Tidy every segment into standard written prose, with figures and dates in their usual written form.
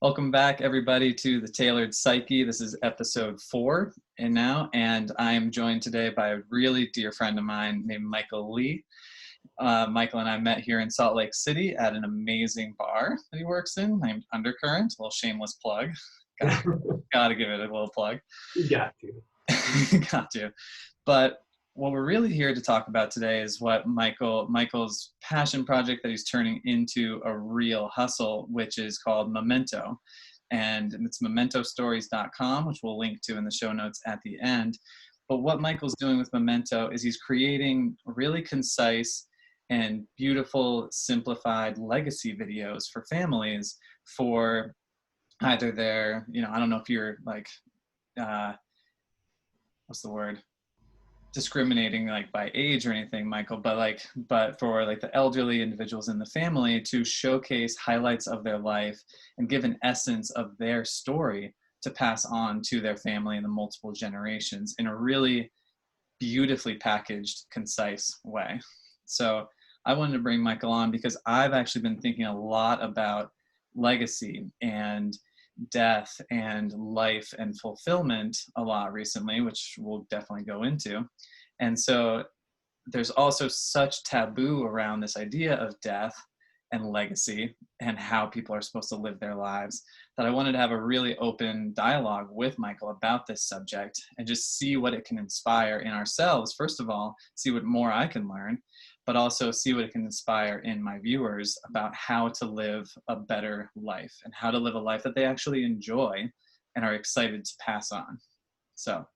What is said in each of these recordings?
Welcome back, everybody, to the Tailored Psyche. This is episode 4 and I am joined today by a really dear friend of mine named Michael Lee. Michael and I met here in Salt Lake City at an amazing bar that he works in named Undercurrent. A little shameless plug. Gotta give it a little plug. You got to. Got to. But what we're really here to talk about today is what Michael's passion project that he's turning into a real hustle, which is called MEMENTO. And it's mementostories.com, which we'll link to in the show notes at the end. But what Michael's doing with MEMENTO is he's creating really concise and beautiful, simplified legacy videos for families for either their, I don't know if you're like, what's the word? Discriminating like by age or anything, Michael, but for like the elderly individuals in the family to showcase highlights of their life and give an essence of their story to pass on to their family in the multiple generations in a really beautifully packaged, concise way. So I wanted to bring Michael on because I've actually been thinking a lot about legacy and death and life and fulfillment a lot recently, which we'll definitely go into. And so there's also such taboo around this idea of death and legacy and how people are supposed to live their lives that I wanted to have a really open dialogue with Michael about this subject and just see what it can inspire in ourselves. First of all, see what more I can learn, but also see what it can inspire in my viewers about how to live a better life and how to live a life that they actually enjoy and are excited to pass on. So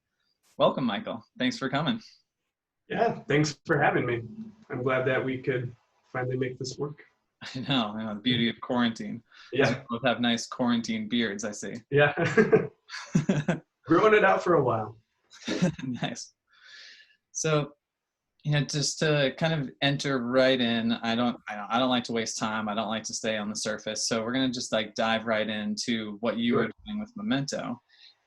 welcome, Michael. Thanks for coming. Yeah, thanks for having me. I'm glad that we could finally make this work. I know the beauty of quarantine. Yeah. We both have nice quarantine beards, I see. Yeah. Growing it out for a while. Nice. So, just to kind of enter right in, I don't like to waste time. I don't like to stay on the surface. So we're going to just like dive right into what you are doing with MEMENTO.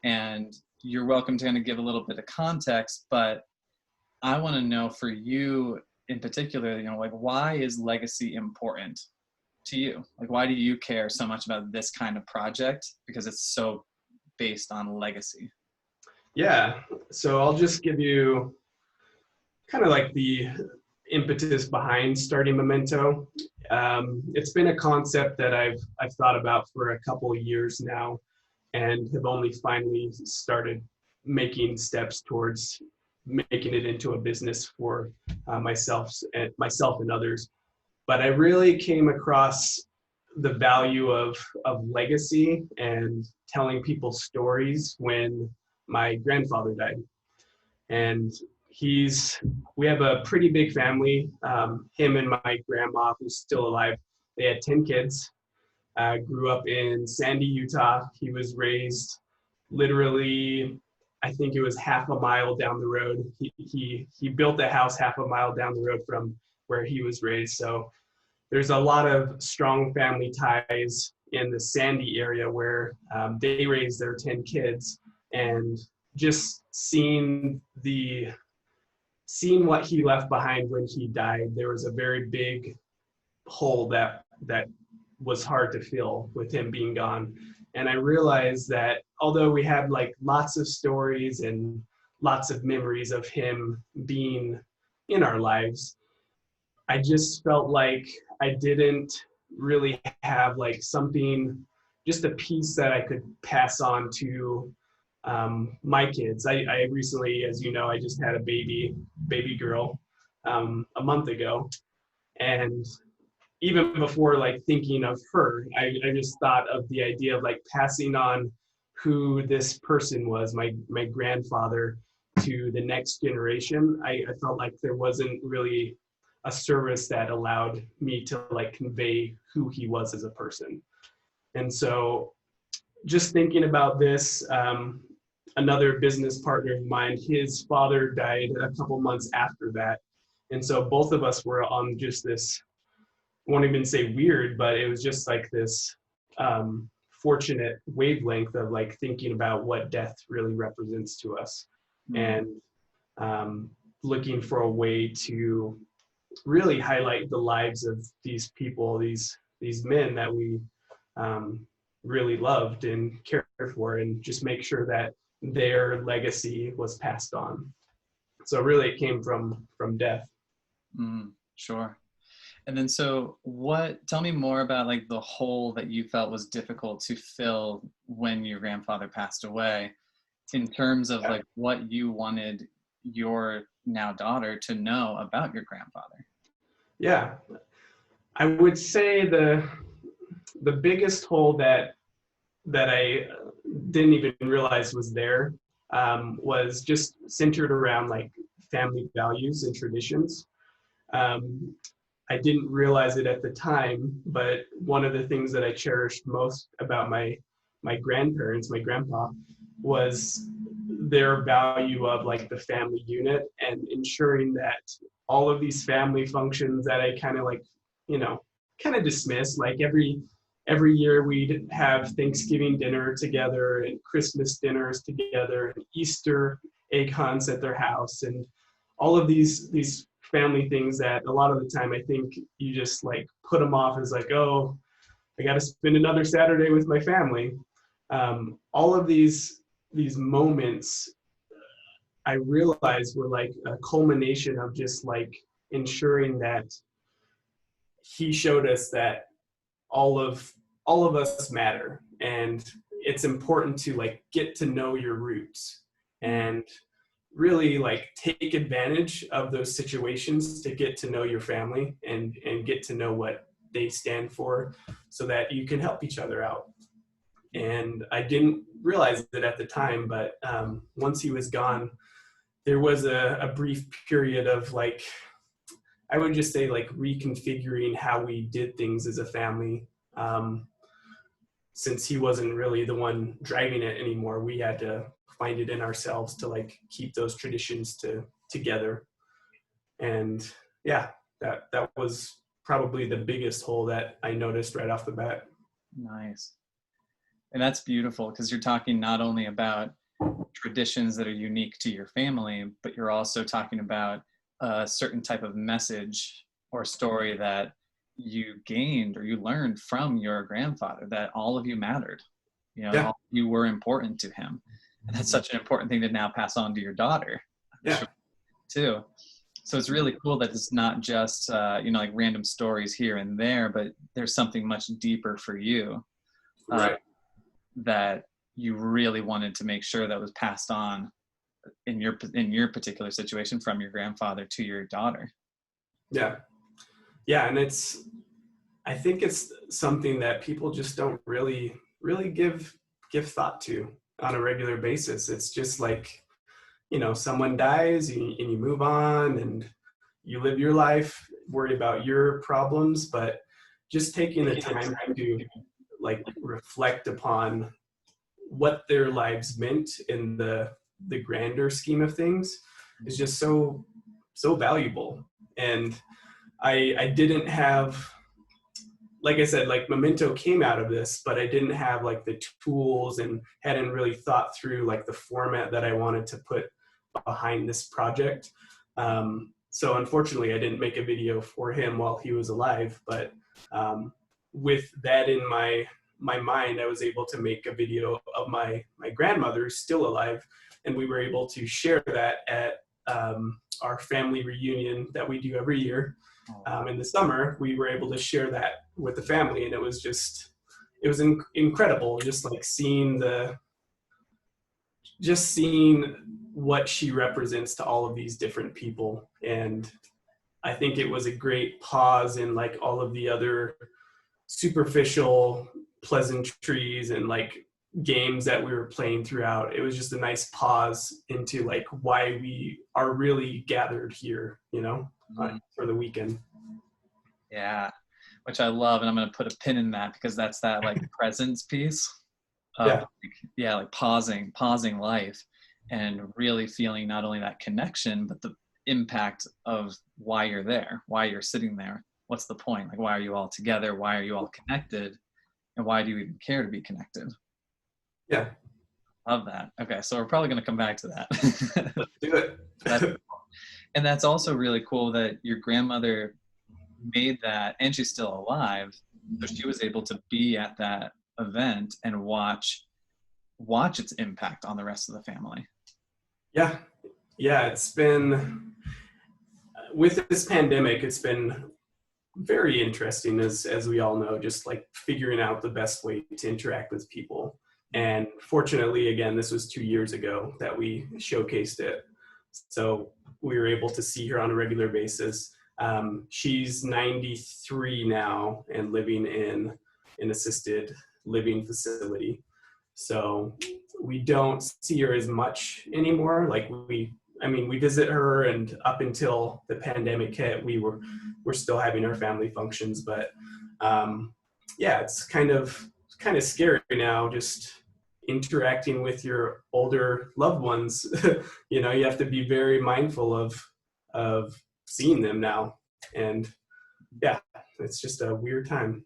And you're welcome to kind of give a little bit of context, but I want to know for you in particular, like why is legacy important to you? Like why do you care so much about this kind of project? Because it's so based on legacy. Yeah. So I'll just give you kind of like the impetus behind starting MEMENTO. It's been a concept that I've thought about for a couple of years now and have only finally started making steps towards making it into a business for myself and others. But I really came across the value of legacy and telling people stories when my grandfather died. And we have a pretty big family. Him and my grandma, who's still alive, they had 10 kids, grew up in Sandy, Utah. He was raised literally, I think it was half a mile down the road. He built a house half a mile down the road from where he was raised. So there's a lot of strong family ties in the Sandy area where they raised their 10 kids, and just seeing what he left behind when he died, there was a very big hole that was hard to fill with him being gone. And I realized that although we had like lots of stories and lots of memories of him being in our lives, I just felt like I didn't really have like something, just a piece that I could pass on to my kids. I recently, as you know, I just had a baby girl a month ago. And even before like thinking of her, I just thought of the idea of like passing on who this person was, my grandfather, to the next generation. I felt like there wasn't really a service that allowed me to like convey who he was as a person. And so just thinking about this, another business partner of mine, his father died a couple months after that. And so both of us were on just this, I won't even say weird, but it was just like this fortunate wavelength of like thinking about what death really represents to us. Mm-hmm. And looking for a way to really highlight the lives of these people, these men that we really loved and cared for, and just make sure that their legacy was passed on. So really it came from death. Sure. And then so tell me more about like the hole that you felt was difficult to fill when your grandfather passed away, in terms of like what you wanted your now daughter to know about your grandfather. Yeah, I would say the biggest hole that I didn't even realize was there, was just centered around like family values and traditions. Um, I didn't realize it at the time, but one of the things that I cherished most about my grandparents, my grandpa, was their value of like the family unit, and ensuring that all of these family functions that I kind of like, you know, kind of dismiss, like every year we'd have Thanksgiving dinner together and Christmas dinners together and Easter egg hunts at their house, and all of these family things that a lot of the time I think you just like put them off as like, oh, I got to spend another Saturday with my family. All of these moments I realized were like a culmination of just like ensuring that he showed us that all of us matter, and it's important to like get to know your roots and really like take advantage of those situations to get to know your family and get to know what they stand for, so that you can help each other out. And I didn't realize it at the time, but once he was gone, there was a brief period of like, I would just say like reconfiguring how we did things as a family. Since he wasn't really the one driving it anymore, we had to find it in ourselves to like keep those traditions together. And yeah, that was probably the biggest hole that I noticed right off the bat. Nice. And that's beautiful, because you're talking not only about traditions that are unique to your family, but you're also talking about a certain type of message or story that you gained or you learned from your grandfather, that all of you mattered. You know, Yeah. all of you were important to him. And that's such an important thing to now pass on to your daughter, Yeah. sure, too. So it's really cool that it's not just, like random stories here and there, but there's something much deeper for you. Right. That you really wanted to make sure that was passed on in your particular situation from your grandfather to your daughter. Yeah. Yeah. And I think it's something that people just don't really give thought to on a regular basis. It's just like, someone dies and you move on and you live your life, worry about your problems, but just taking the time to like reflect upon what their lives meant in the grander scheme of things is just so valuable. And I didn't have, like I said, like Memento came out of this, but I didn't have like the tools and hadn't really thought through like the format that I wanted to put behind this project. So unfortunately, I didn't make a video for him while he was alive, but with that in my mind, I was able to make a video of my grandmother still alive, and we were able to share that at our family reunion that we do every year. In the summer, we were able to share that with the family, and it was incredible, just like seeing what she represents to all of these different people. And I think it was a great pause in like all of the other superficial pleasantries and like games that we were playing throughout. It was just a nice pause into like why we are really gathered here, for the weekend. Yeah, which I love, and I'm going to put a pin in that, because that's that like presence piece of like pausing life and really feeling not only that connection, but the impact of why you're there, why you're sitting there. What's the point? Like, why are you all together? Why are you all connected? And why do you even care to be connected? Yeah. Love that. Okay, so we're probably going to come back to that. Let's do it. And that's also really cool that your grandmother made that, and she's still alive, so she was able to be at that event and watch its impact on the rest of the family. Yeah, it's been, with this pandemic, it's been very interesting, as we all know, just like figuring out the best way to interact with people. And fortunately, again, this was 2 years ago that we showcased it, so we were able to see her on a regular basis. She's 93 now and living in an assisted living facility, so we don't see her as much anymore. Like we visit her, and up until the pandemic hit, we're still having our family functions. But yeah, it's kind of scary now, just interacting with your older loved ones. You know, you have to be very mindful of seeing them now, and yeah, it's just a weird time.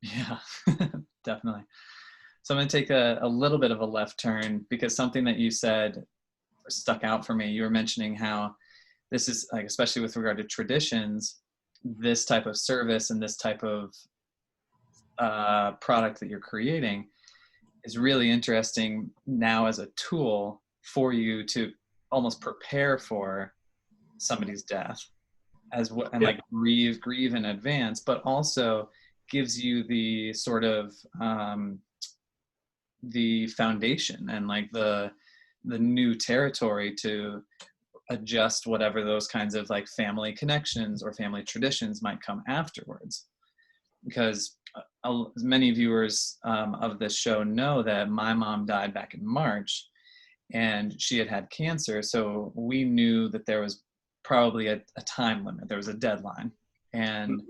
Yeah, definitely. So I'm going to take a little bit of a left turn, because something that you said stuck out for me. You were mentioning how this is, like, especially with regard to traditions, this type of service and this type of product that you're creating is really interesting now as a tool for you to almost prepare for somebody's death, and like grieve in advance, but also gives you the sort of the foundation and like the new territory to adjust whatever those kinds of like family connections or family traditions might come afterwards. Because many viewers of this show know that my mom died back in March, and she had cancer. So we knew that there was probably a time limit. There was a deadline. And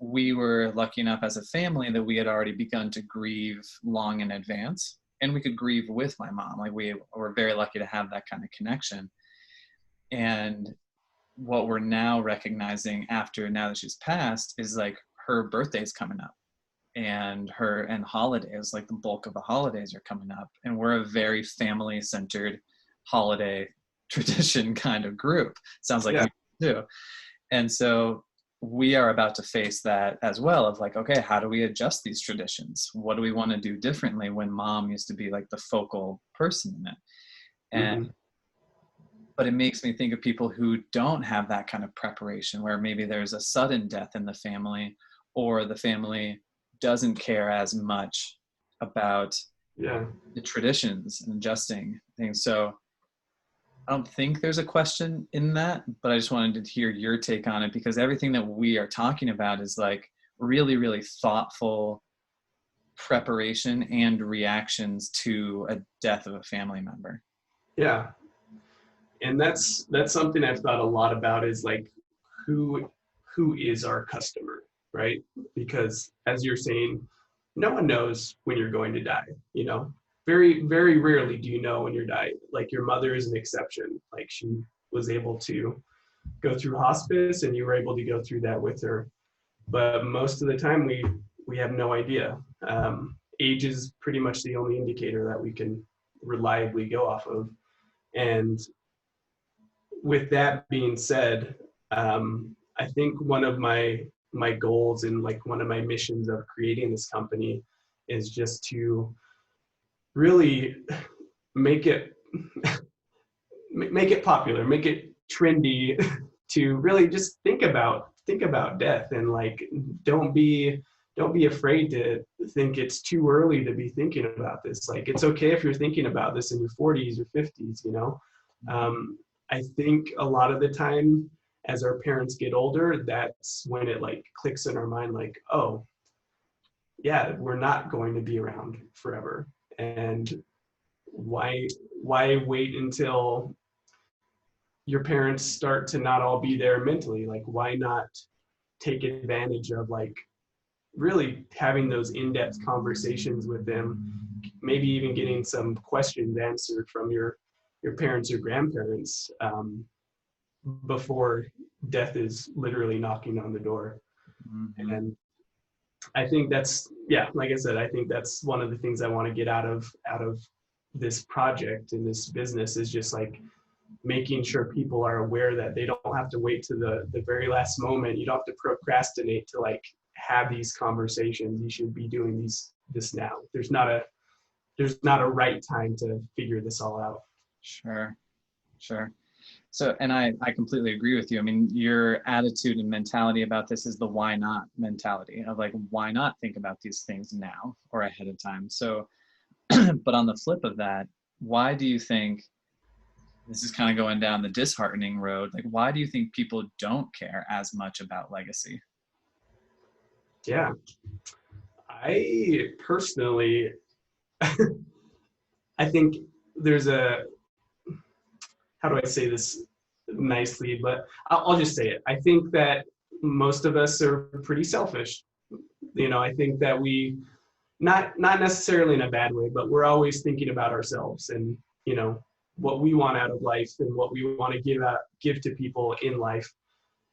we were lucky enough as a family that we had already begun to grieve long in advance, and we could grieve with my mom. Like, we were very lucky to have that kind of connection. And what we're now recognizing now that she's passed is like her birthday's coming up, and holidays, like the bulk of the holidays are coming up, and we're a very family centered holiday tradition kind of group. Sounds like you do. And so we are about to face that as well, of like, okay, how do we adjust these traditions? What do we want to do differently when mom used to be like the focal person in it? And but it makes me think of people who don't have that kind of preparation, where maybe there's a sudden death in the family, or the family doesn't care as much about the traditions and adjusting things. So I don't think there's a question in that, but I just wanted to hear your take on it, because everything that we are talking about is like really, really thoughtful preparation and reactions to a death of a family member. Yeah. And that's something I've thought a lot about, is like, who is our customer, right? Because as you're saying, no one knows when you're going to die, you know? Very, very rarely do you know when you're dying. Like, your mother is an exception. Like, she was able to go through hospice, and you were able to go through that with her. But most of the time, we have no idea. Age is pretty much the only indicator that we can reliably go off of. And with that being said, I think one of my goals, and like one of my missions of creating this company, is just to really make it popular, make it trendy, to really just think about death, and like, don't be afraid to think it's too early to be thinking about this. Like, it's okay if you're thinking about this in your 40s or 50s, you know. I think a lot of the time, as our parents get older, that's when it like clicks in our mind, like, oh yeah, we're not going to be around forever. And why wait until your parents start to not all be there mentally? Like, why not take advantage of like really having those in-depth conversations with them, maybe even getting some questions answered from your parents or grandparents, before death is literally knocking on the door. And I think that's, like I said, I think that's one of the things I want to get out of this project and this business, is just like making sure people are aware that they don't have to wait to the very last moment. You don't have to procrastinate to like have these conversations. You should be doing this now. There's not a right time to figure this all out. Sure, sure. So, and I completely agree with you. I mean, your attitude and mentality about this is the why not mentality of like, why not think about these things now or ahead of time? So, but on the flip of that, why do you think this is kind of going down the disheartening road? Like, why do you think people don't care as much about legacy? Yeah. I personally, I think there's how do I say this nicely, but I'll just say it. I think that most of us are pretty selfish. I think that we, not necessarily in a bad way, but we're always thinking about ourselves and, what we want out of life and what we want to give to people in life.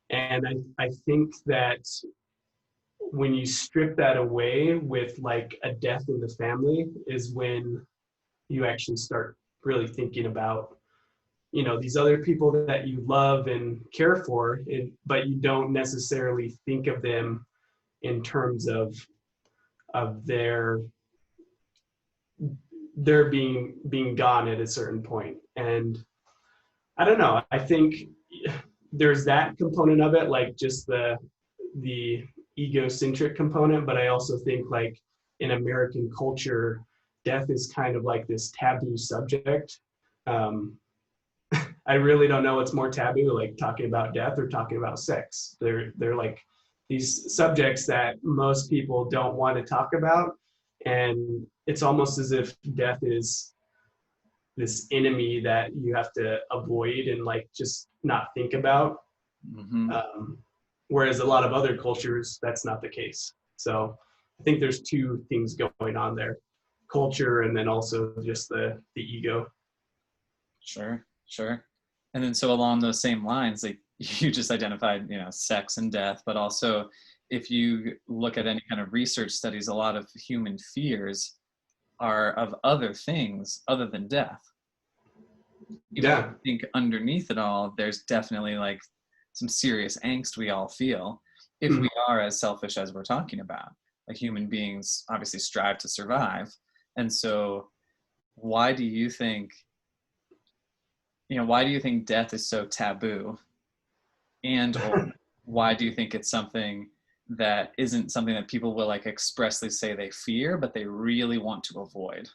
And I think that when you strip that away with like a death in the family is when you actually start really thinking about these other people that you love and care for, but you don't necessarily think of them in terms of their being gone at a certain point. And I don't know, I think there's that component of it, like just the egocentric component, but I also think like in American culture, death is kind of like this taboo subject. um, I really don't know what's more taboo, like talking about death or talking about sex. They're like these subjects that most people don't want to talk about, and it's almost as if death is this enemy that you have to avoid and like just not think about. Mm-hmm. Whereas a lot of other cultures, that's not the case. So I think there's two things going on there: culture and then also just the ego. Sure, sure. And then so along those same lines, like you just identified, sex and death, but also if you look at any kind of research studies, a lot of human fears are of other things other than death. Even though Yeah. I think underneath it all, there's definitely like some serious angst we all feel if Mhm. we are as selfish as we're talking about. Like human beings obviously strive to survive. And so why do you think why do you think death is so taboo? And or why do you think it's something that isn't something that people will like expressly say they fear, but they really want to avoid?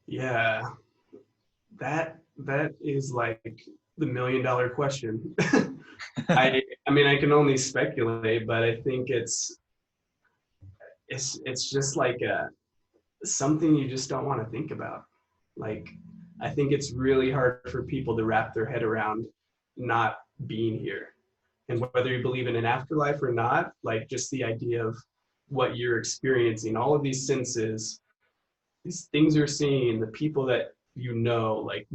Yeah, that is like the $1 million question. I mean, I can only speculate, but I think it's just like something you just don't want to think about. Like, I think it's really hard for people to wrap their head around not being here. And whether you believe in an afterlife or not, like just the idea of what you're experiencing, all of these senses, these things you're seeing, the people that like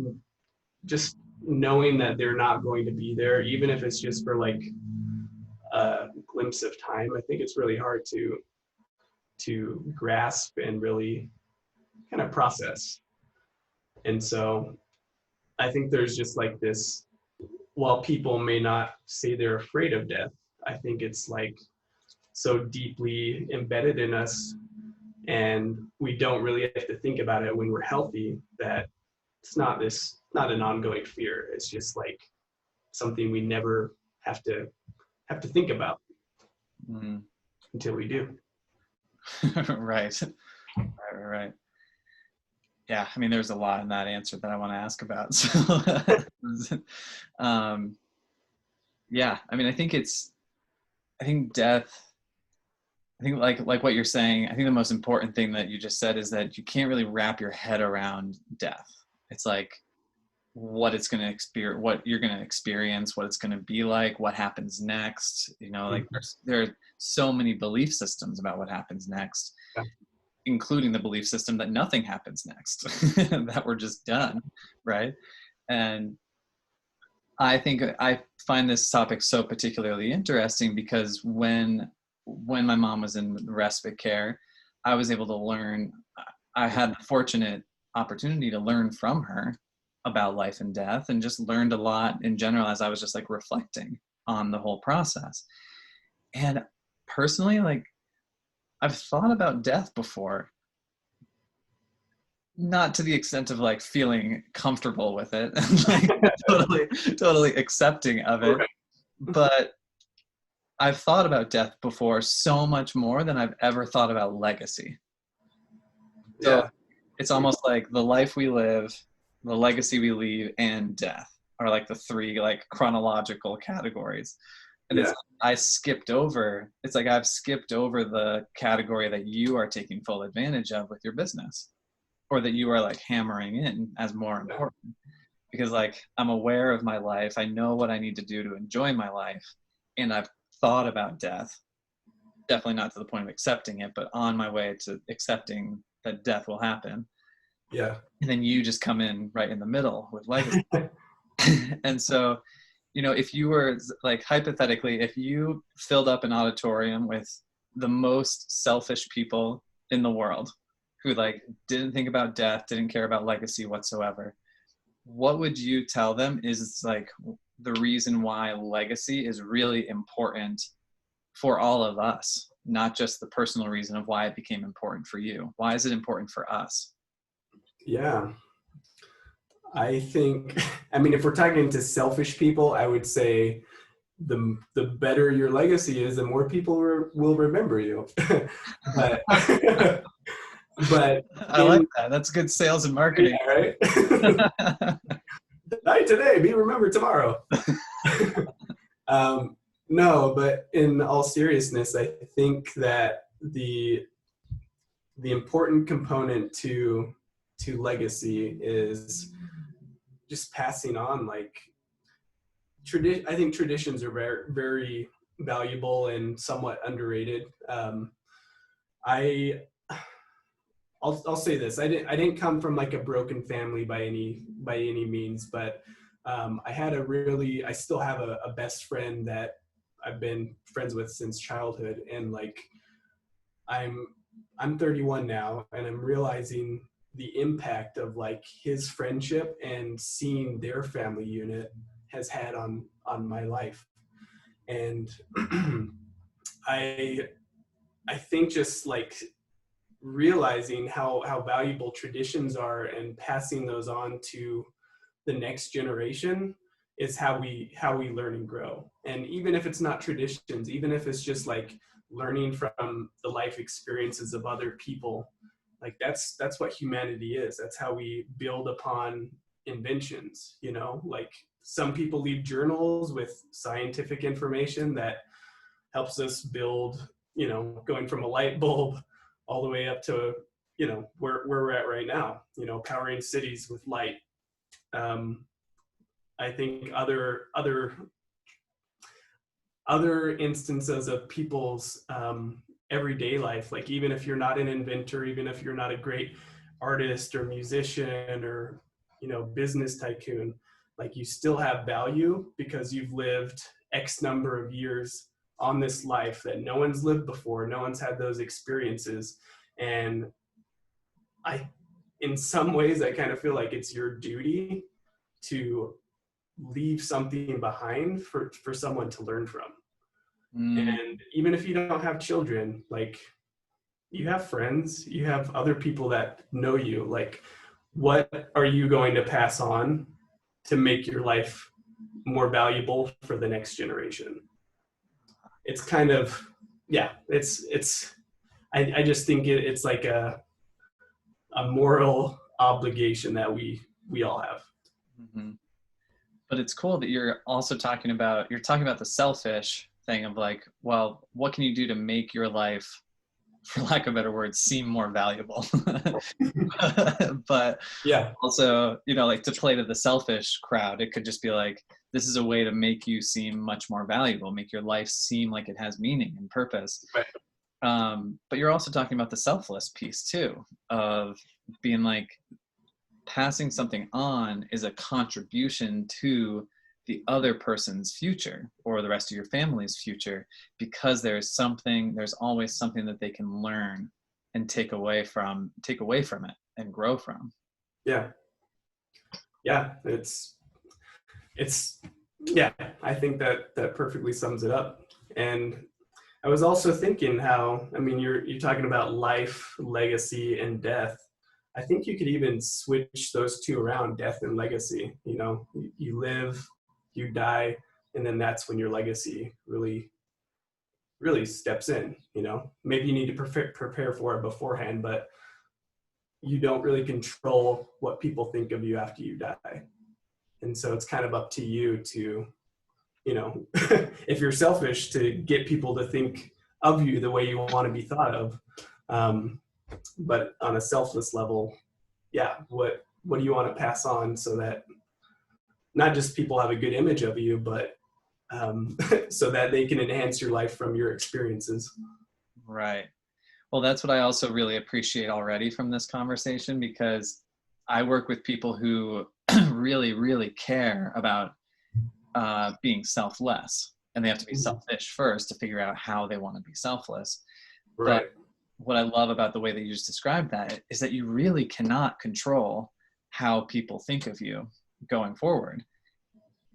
just knowing that they're not going to be there, even if it's just for like a glimpse of time, I think it's really hard to grasp and really kind of process. And so I think there's just like this, while people may not say they're afraid of death, I think it's like so deeply embedded in us, and we don't really have to think about it when we're healthy, that not an ongoing fear. It's just like something we never have to think about Mm. until we do. Right. Right. Yeah, I mean, there's a lot in that answer that I want to ask about. So, yeah, I mean, I think death, I think like what you're saying, I think the most important thing that you just said is that you can't really wrap your head around death. It's like what it's going to experience, what you're going to experience, what it's going to be like, what happens next. Like there are so many belief systems about what happens next, Yeah. including the belief system that nothing happens next, that we're just done, right? And I think I find this topic so particularly interesting because when my mom was in respite care, I was able to learn. I had the fortunate opportunity to learn from her about life and death, and just learned a lot in general as I was just like reflecting on the whole process. And personally, like I've thought about death before, not to the extent of like feeling comfortable with it and like totally accepting of it, Right. but I've thought about death before so much more than I've ever thought about legacy. So Yeah. it's almost like the life we live, the legacy we leave, and death are like the three like chronological categories. And Yeah. it's like I've skipped over the category that you are taking full advantage of with your business, or that you are like hammering in as more Yeah. important. Because like I'm aware of my life, I know what I need to do to enjoy my life, and I've thought about death. Definitely not to the point of accepting it, but on my way to accepting that death will happen. Yeah. And then you just come in right in the middle with legacy. And so, if you were like, hypothetically, if you filled up an auditorium with the most selfish people in the world who like didn't think about death, didn't care about legacy whatsoever, what would you tell them is like the reason why legacy is really important for all of us, not just the personal reason of why it became important for you? Why is it important for us? Yeah. I think, I mean, if we're talking to selfish people, I would say the better your legacy is, the more people will remember you. But but I like in that. That's good sales and marketing. yeah, right. Die today, be remembered tomorrow. um, no, but in all seriousness, I think that the important component to legacy is just passing on like I think traditions are very, very valuable and somewhat underrated. I I'll say this: I didn't come from like a broken family by any means, but I still have a best friend that I've been friends with since childhood, and like I'm I'm 31 now, and I'm realizing the impact of like his friendship and seeing their family unit has had on my life. And I I think just like realizing how valuable traditions are and passing those on to the next generation is how we learn and grow. And even if it's not traditions, even if it's just like learning from the life experiences of other people, like that's what humanity is. That's how we build upon inventions, like some people leave journals with scientific information that helps us build, going from a light bulb all the way up to, where we're at right now, powering cities with light. um, I think other instances of people's everyday life, like even if you're not an inventor, even if you're not a great artist or musician or business tycoon, like you still have value because you've lived X number of years on this life that no one's lived before, no one's had those experiences. And I in some ways I kind of feel like it's your duty to leave something behind for someone to learn from. Mm, And even if you don't have children, like you have friends, you have other people that know you, like what are you going to pass on to make your life more valuable for the next generation? It's kind of, yeah, it's I just think it's like a moral obligation that we all have. mhm. But it's cool that you're talking about the selfish thing of like, well, what can you do to make your life, for lack of better words, seem more valuable? But Yeah. also, like to play to the selfish crowd, it could just be like, this is a way to make you seem much more valuable, make your life seem like it has meaning and purpose. Right. But you're also talking about the selfless piece too, of being like, passing something on is a contribution to the other person's future or the rest of your family's future, because there's always something that they can learn and take away from it and grow from. Yeah. Yeah. It's yeah, I think that perfectly sums it up. And I was also thinking how, I mean, you're talking about life, legacy, and death. I think you could even switch those two around, death and legacy. You know, you live, you die, and then that's when your legacy really steps in. You know, maybe you need to prepare for it beforehand, but you don't really control what people think of you after you die. And so it's kind of up to you to, you know, if you're selfish, to get people to think of you the way you want to be thought of. Um, but on a selfless level, yeah, what do you want to pass on so that not just people have a good image of you, but so that they can enhance your life from your experiences. Right. Well, that's what I also really appreciate already from this conversation, because I work with people who really, really care about being selfless, and they have to be selfish first to figure out how they want to be selfless. But Right. what I love about the way that you just described that is that you really cannot control how people think of you going forward.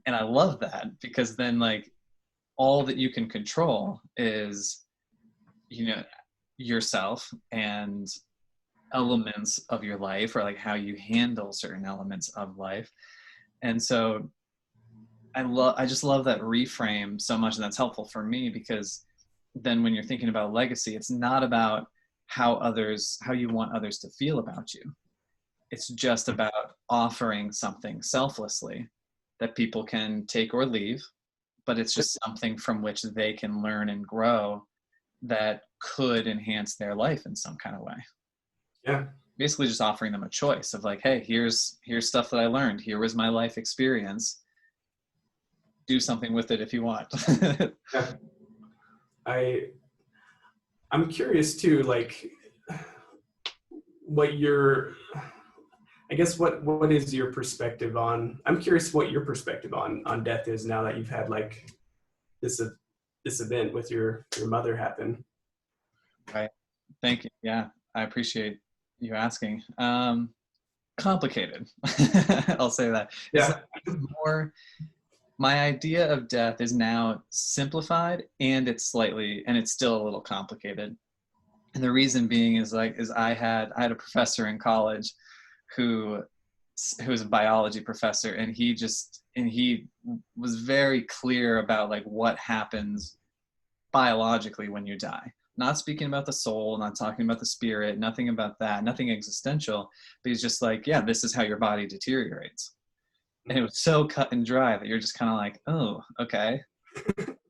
And I love that, because then like all that you can control is, you know, yourself and elements of your life, or like how you handle certain elements of life. And so I just love that reframe so much, and that's helpful for me, because then when you're thinking about legacy, it's not about how you want others to feel about you. It's just about offering something selflessly that people can take or leave, but it's just something from which they can learn and grow that could enhance their life in some kind of way. Yeah. Basically just offering them a choice of like, hey, here's stuff that I learned. Here was my life experience. Do something with it if you want. Yeah. I I'm curious too, like what your I guess what is your perspective on, I'm curious what your perspective on death is now that you've had like this this event with your mother happen. Right. Thank you. Yeah, I appreciate you asking. Complicated. I'll say that. It's Yeah. like more, my idea of death is now simplified, and it's still a little complicated. And the reason being is I had a professor in college who was a biology professor, and he was very clear about like what happens biologically when you die. Not speaking about the soul, not talking about the spirit, nothing about that, nothing existential, but he's just like, yeah, this is how your body deteriorates. And it was so cut and dry that you're just kind of like, oh, okay,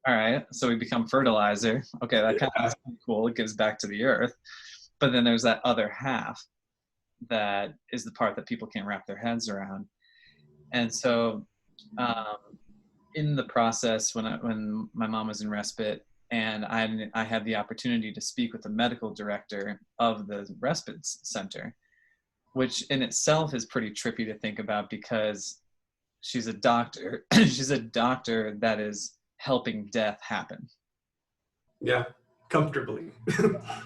all right, so we become fertilizer. Okay, that kind of Yeah. is cool. It gives back to the earth. But then there's that other half that is the part that people can't wrap their heads around. And so, um, in the process, when my mom was in respite, and I had the opportunity to speak with the medical director of the respite center, which in itself is pretty trippy to think about, because she's a doctor. She's a doctor that is helping death happen. Yeah. Comfortably.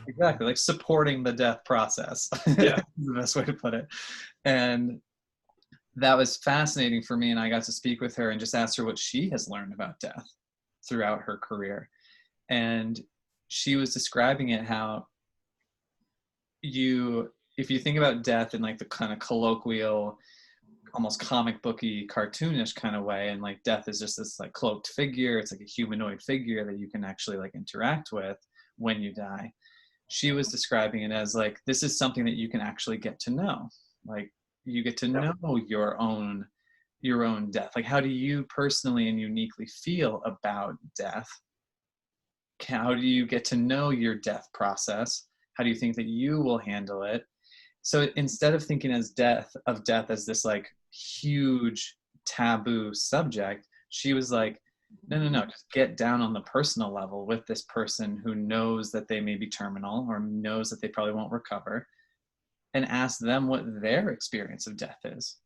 Exactly, like supporting the death process. Yeah. The best way to put it. And that was fascinating for me, and I got to speak with her and just ask her what she has learned about death throughout her career. And she was describing it how if you think about death in like the kind of colloquial, almost comic booky, cartoonish kind of way, and like death is just this like cloaked figure, it's like a humanoid figure that you can actually like interact with when you die. She was describing it as like, this is something that you can actually get to know. Like, you get to Yeah. know your own death. Like, how do you personally and uniquely feel about death? How do you get to know your death process? How do you think that you will handle it? So instead of thinking of death as this like huge taboo subject, she was like, no, no, no, just get down on the personal level with this person who knows that they may be terminal or knows that they probably won't recover, and ask them what their experience of death is.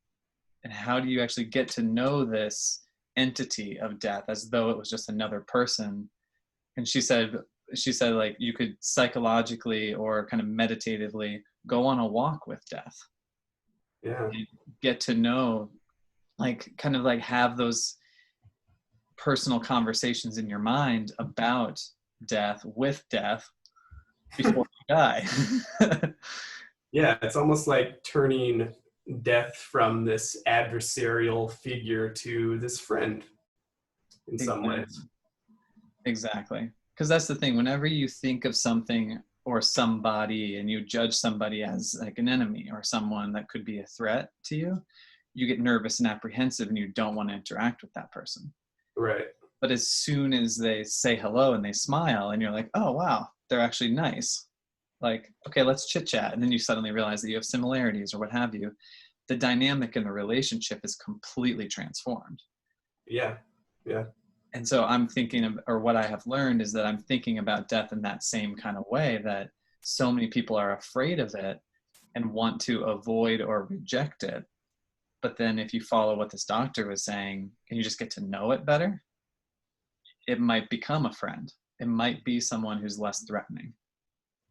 And how do you actually get to know this entity of death as though it was just another person? And she said like you could psychologically or kind of meditatively go on a walk with death, Yeah. get to know, like kind of like have those personal conversations in your mind about death with death before you die. Yeah, it's almost like turning death from this adversarial figure to this friend in some ways. Exactly. Because that's the thing. Whenever you think of something or somebody and you judge somebody as like an enemy or someone that could be a threat to you, you get nervous and apprehensive and you don't want to interact with that person. Right. But as soon as they say hello and they smile and you're like, oh, wow, they're actually nice. Like, okay, let's chit chat. And then you suddenly realize that you have similarities or what have you. The dynamic in the relationship is completely transformed. Yeah. Yeah. And so I'm thinking of, or what I have learned is that I'm thinking about death in that same kind of way, that so many people are afraid of it and want to avoid or reject it. But then if you follow what this doctor was saying and you just get to know it better, it might become a friend. It might be someone who's less threatening.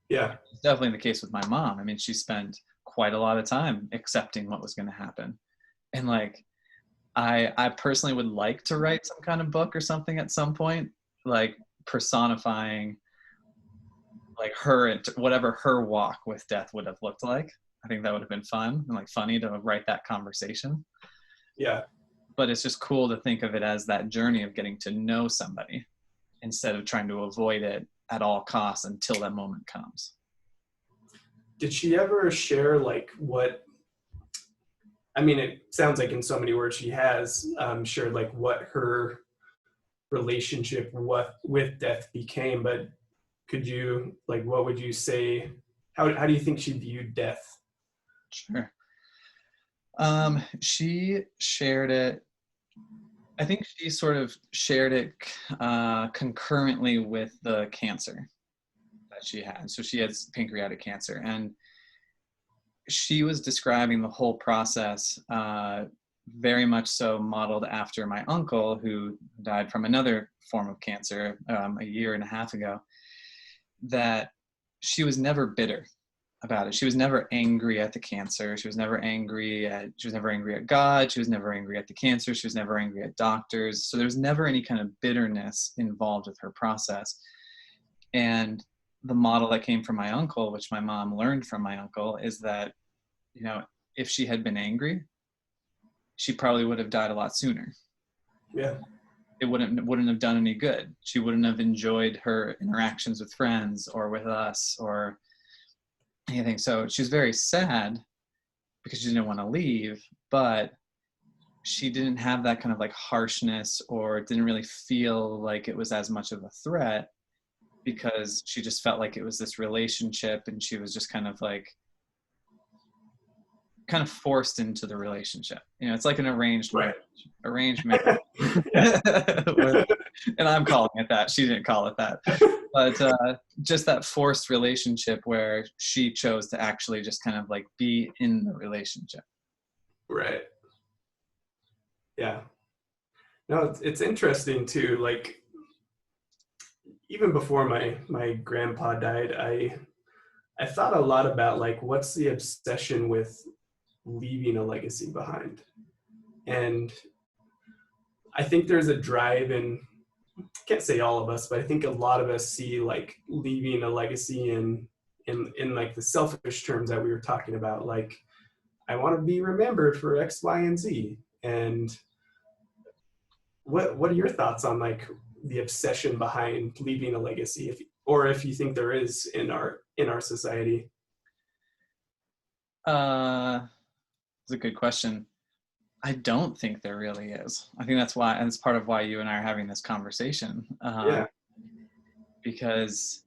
Yeah. It's definitely the case with my mom. I mean, she spent quite a lot of time accepting what was going to happen. And like, I personally would like to write some kind of book or something at some point, like personifying like her, whatever her walk with death would have looked like. I think that would have been fun and like funny to write that conversation. Yeah. But it's just cool to think of it as that journey of getting to know somebody instead of trying to avoid it at all costs until that moment comes. Did she ever share like what, I mean, it sounds like in so many words she has shared like what her relationship with death became, but could you, like, what would you say, how do you think she viewed death? Sure. She shared it, I think she sort of shared it concurrently with the cancer that she had. So she has pancreatic cancer, and she was describing the whole process very much so modeled after my uncle, who died from another form of cancer a year and a half ago, that she was never bitter about it. She was never angry at the cancer. She was never angry at God. She was never angry at the cancer. She was never angry at doctors. So there was never any kind of bitterness involved with her process. And the model that came from my uncle, which my mom learned from my uncle, is that, you know, if she had been angry, she probably would have died a lot sooner. Yeah. It wouldn't have done any good. She wouldn't have enjoyed her interactions with friends or with us or anything. So she was very sad because she didn't want to leave, but she didn't have that kind of like harshness, or didn't really feel like it was as much of a threat, because she just felt like it was this relationship, and she was just kind of forced into the relationship. You know, it's like an arranged Right. marriage. And I'm calling it that. She didn't call it that. But just that forced relationship where she chose to actually just kind of like be in the relationship. Right. Yeah. No, it's interesting too. Like, even before my grandpa died, I thought a lot about like what's the obsession with leaving a legacy behind. And I think there's a drive in, I can't say all of us, but I think a lot of us see like leaving a legacy in like the selfish terms that we were talking about. Like, I want to be remembered for X, Y, and Z. And what are your thoughts on like the obsession behind leaving a legacy, if you think there is in our society? It's a good question. I don't think there really is. I think that's part of why you and I are having this conversation. Yeah. Because,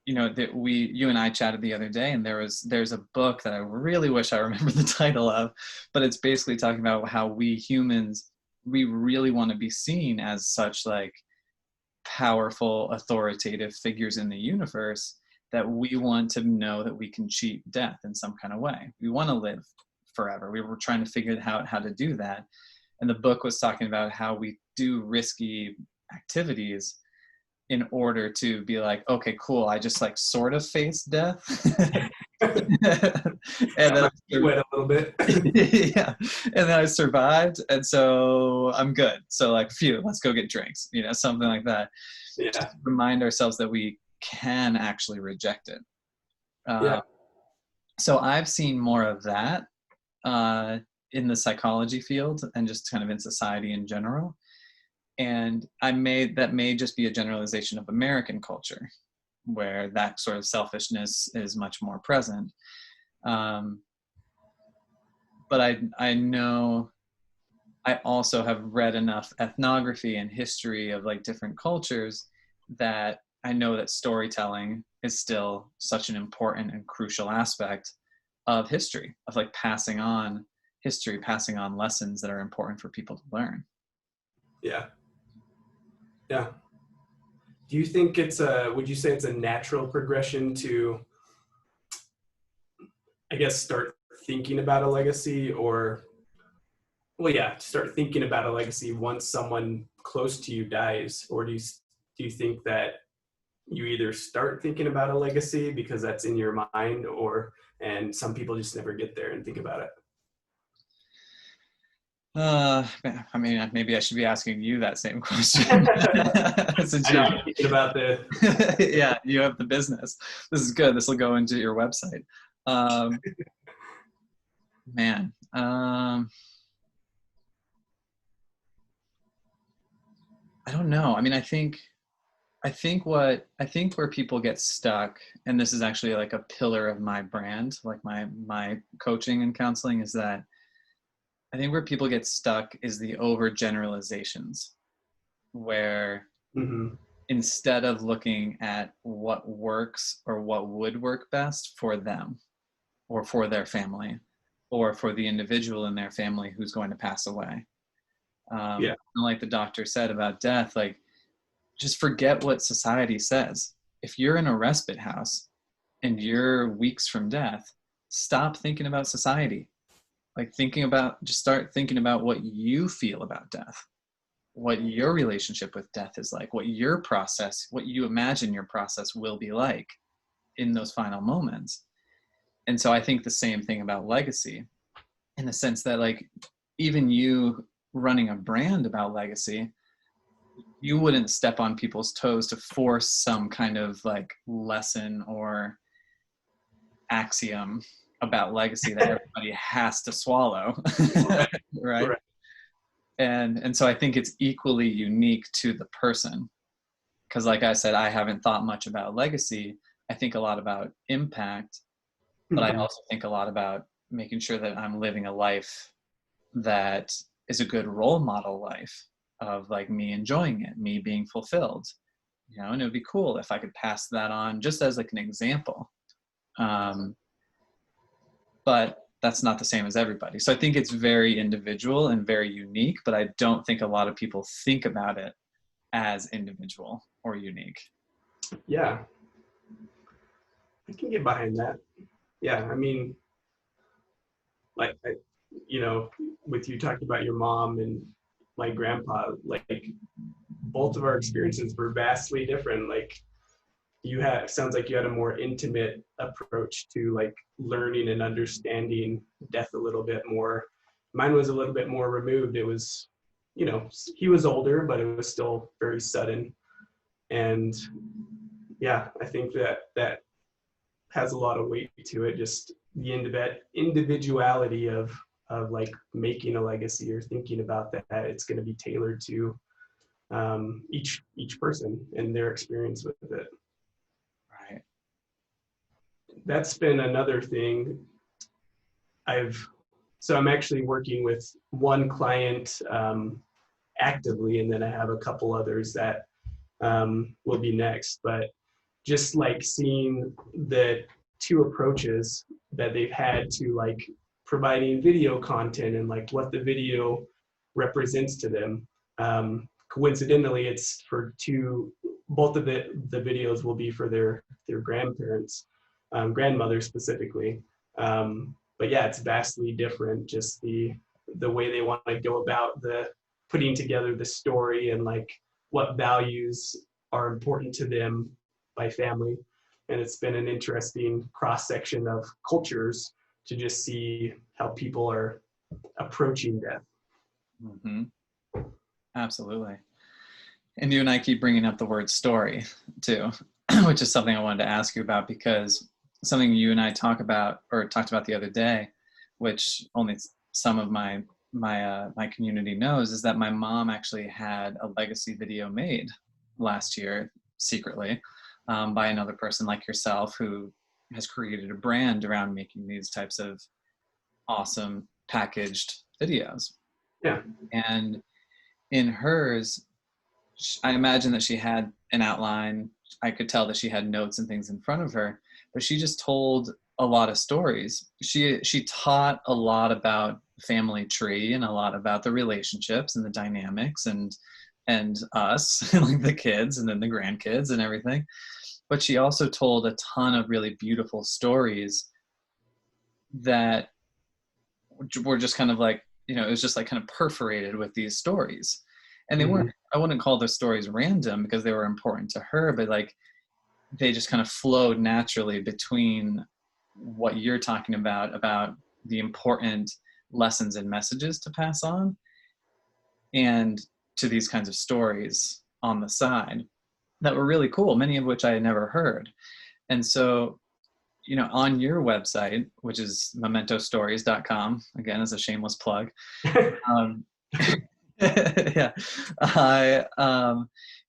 you know, that you and I chatted the other day, and there's a book that I really wish I remember the title of, but it's basically talking about how we humans, we really want to be seen as such like powerful, authoritative figures in the universe, that we want to know that we can cheat death in some kind of way. We want to live forever. We were trying to figure out how to do that. And the book was talking about how we do risky activities in order to be like, okay, cool, I just like sort of faced death. And then wet a little bit. yeah, and then I survived, and so I'm good. So like, phew, let's go get drinks, you know, something like that. Yeah. remind ourselves that we can actually reject it. Yeah. So I've seen more of that in the psychology field and just kind of in society in general. And that may just be a generalization of American culture, where that sort of selfishness is much more present. But I know I also have read enough ethnography and history of like different cultures that I know that storytelling is still such an important and crucial aspect of history, of like passing on history, passing on lessons that are important for people to learn. Yeah. Yeah. Do you think would you say it's a natural progression to, I guess, start thinking about a legacy, or, well, yeah, start thinking about a legacy once someone close to you dies? Or do you think that you either start thinking about a legacy because that's in your mind, and some people just never get there and think about it? I mean, maybe I should be asking you that same question. Since I know, I'm thinking about yeah, you have the business. This is good. This will go into your website. Man, I don't know. I mean, I think where people get stuck, and this is actually like a pillar of my brand, like my coaching and counseling, is that I think where people get stuck is the overgeneralizations, where Mhm. instead of looking at what works or what would work best for them or for their family or for the individual in their family who's going to pass away. Yeah. Like the doctor said about death, like just forget what society says. If you're in a respite house and you're weeks from death, stop thinking about society. Like just start thinking about what you feel about death, what your relationship with death is like, what you imagine your process will be like in those final moments. And so I think the same thing about legacy, in the sense that like even you running a brand about legacy, you wouldn't step on people's toes to force some kind of like lesson or axiom about legacy that everybody has to swallow. Right. Right. Right. And so I think it's equally unique to the person, because like I said, I haven't thought much about legacy. I think a lot about impact, but I Mhm. also think a lot about making sure that I'm living a life that is a good role model life, of like me enjoying it, me being fulfilled, and it would be cool if I could pass that on just as like an example. But that's not the same as everybody. So I think it's very individual and very unique, but I don't think a lot of people think about it as individual or unique. Yeah, I can get behind that. Yeah, I mean, like, with you talking about your mom and my grandpa, like both of our experiences were vastly different. Like, sounds like you had a more intimate approach to like learning and understanding death a little bit more. Mine was a little bit more removed. It was, he was older, but it was still very sudden. And yeah, I think that has a lot of weight to it. Just the individuality of like making a legacy or thinking about that. It's going to be tailored to each person and their experience with it. Right. That's been another thing. I'm actually working with one client actively, and then I have a couple others that will be next. But just like seeing the two approaches that they've had to like providing video content and like what the video represents to them. Coincidentally, it's for both of the videos will be for their grandparents, grandmother specifically. But yeah, it's vastly different, just the way they want to go about the putting together the story and like what values are important to them by family. And it's been an interesting cross section of cultures to just see how people are approaching death. Mm-hmm. Absolutely. And you and I keep bringing up the word story too, which is something I wanted to ask you about, because something you and I talked about the other day, which only some of my community knows, is that my mom actually had a legacy video made last year secretly, by another person like yourself, who has created a brand around making these types of awesome packaged videos. Yeah. And in hers, I imagine that she had an outline. I could tell that she had notes and things in front of her, but she just told a lot of stories. She taught a lot about family tree and a lot about the relationships and the dynamics and us, like the kids and then the grandkids and everything. But she also told a ton of really beautiful stories that were just kind of like, it was just like kind of perforated with these stories. And they weren't, I wouldn't call the stories random because they were important to her, but like they just kind of flowed naturally between what you're talking about the important lessons and messages to pass on, and to these kinds of stories on the side that were really cool, many of which I had never heard. And so, on your website, which is mementostories.com, again, as a shameless plug, um, yeah,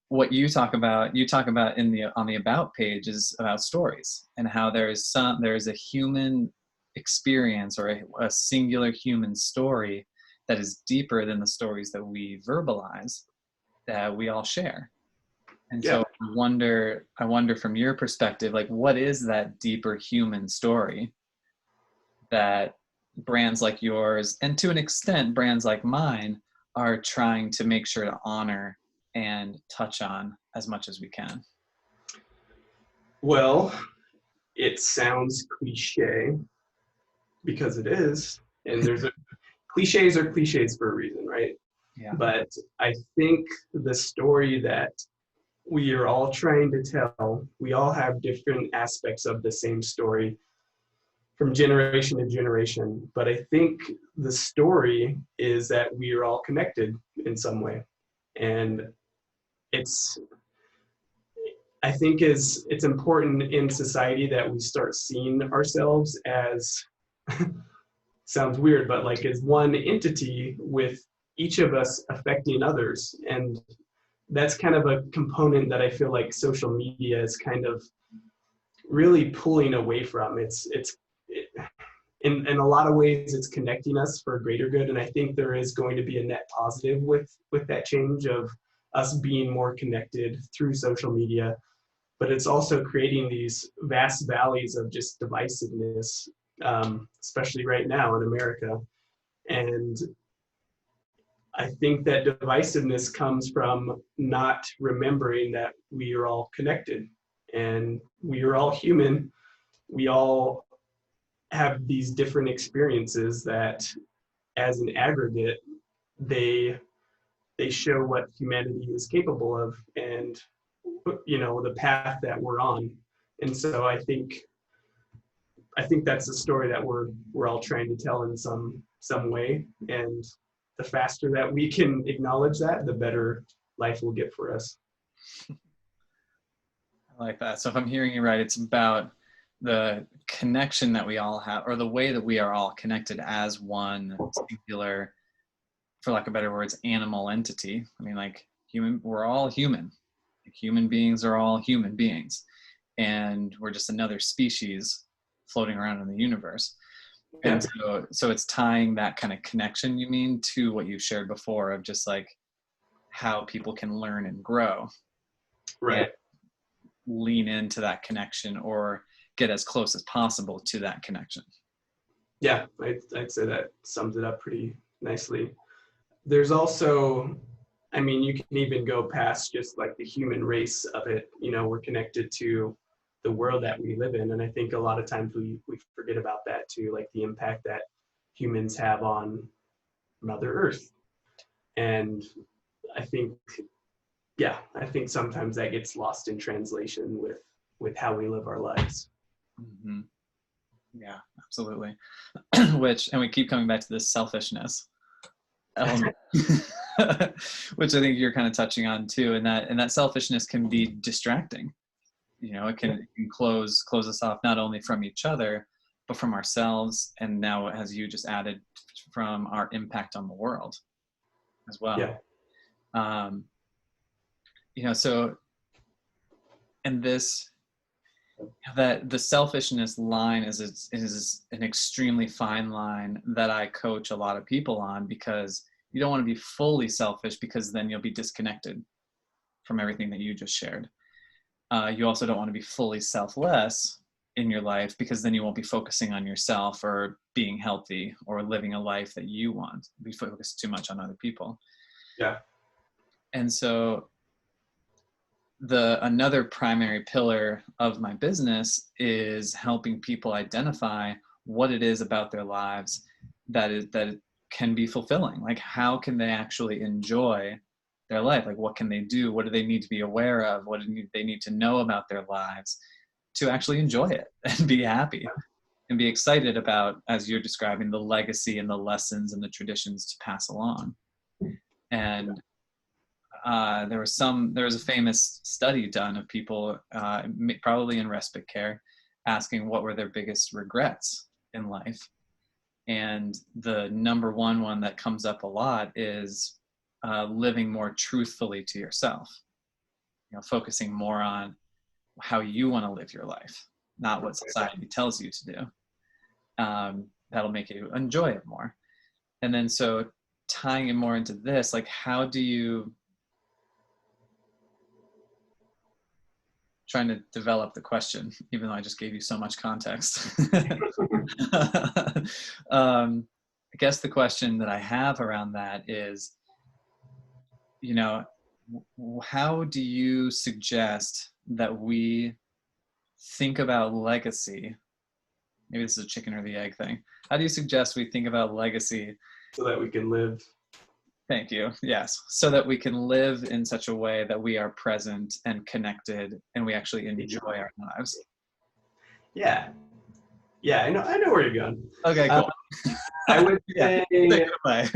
what you talk about on the about page is about stories, and how there's a human experience, or a singular human story that is deeper than the stories that we verbalize, that we all share. And Yeah. so I wonder from your perspective, like, what is that deeper human story that brands like yours, and to an extent brands like mine, are trying to make sure to honor and touch on as much as we can? Well, it sounds cliche because it is, and cliches are cliches for a reason, right? Yeah. But I think the story that we are all trying to tell, we all have different aspects of the same story from generation to generation. But I think the story is that we are all connected in some way. And I think it's important in society that we start seeing ourselves as, sounds weird, but like as one entity with each of us affecting others. And that's kind of a component that I feel like social media is kind of really pulling away from. In a lot of ways, it's connecting us for a greater good. And I think there is going to be a net positive with that change of us being more connected through social media. But it's also creating these vast valleys of just divisiveness, especially right now in America. And I think that divisiveness comes from not remembering that we are all connected and we are all human. We all have these different experiences that, as an aggregate, they show what humanity is capable of, and the path that we're on. And so I think that's a story that we're all trying to tell in some way. And the faster that we can acknowledge that, the better life will get for us. I like that. So if I'm hearing you right, it's about the connection that we all have, or the way that we are all connected as one singular, for lack of better words, animal entity. I mean, like, we're all human. Human beings are all human beings, and we're just another species floating around in the universe. Yeah. And so it's tying that kind of connection, you mean, to what you shared before, of just like how people can learn and grow. Right. And lean into that connection, or get as close as possible to that connection. Yeah, I'd say that sums it up pretty nicely. There's also, I mean, you can even go past just like the human race of it. We're connected to the world that we live in. And I think a lot of times we forget about that too, like the impact that humans have on Mother Earth. And I think sometimes that gets lost in translation with how we live our lives. Mm-hmm. Yeah, absolutely. And we keep coming back to this selfishness. element, which I think you're kind of touching on too. And that selfishness can be distracting. It can close us off not only from each other, but from ourselves. And now, as you just added, from our impact on the world as well. Yeah. So, and that the selfishness line is an extremely fine line that I coach a lot of people on, because you don't want to be fully selfish, because then you'll be disconnected from everything that you just shared. You also don't want to be fully selfless in your life, because then you won't be focusing on yourself or being healthy or living a life that you want. We focus too much on other people. Yeah. And so another primary pillar of my business is helping people identify what it is about their lives that can be fulfilling. Like, how can they actually enjoy their life? Like, what can they do? What do they need to be aware of? What do they need to know about their lives to actually enjoy it and be happy and be excited about, as you're describing, the legacy and the lessons and the traditions to pass along. And there was a famous study done of people, probably in respite care, asking what were their biggest regrets in life. And the number one that comes up a lot is living more truthfully to yourself. Focusing more on how you want to live your life, not what society tells you to do. That'll make you enjoy it more. And then, so tying it more into this, like, how do you, trying to develop the question, even though I just gave you so much context. I guess the question that I have around that is, how do you suggest that we think about legacy? Maybe this is a chicken or the egg thing. How do you suggest we think about legacy So that we can live? Thank you. Yes. So that we can live in such a way that we are present and connected and we actually enjoy our lives. Yeah. Yeah, I know where you're going. Okay, cool. I would Yeah, say, take it away.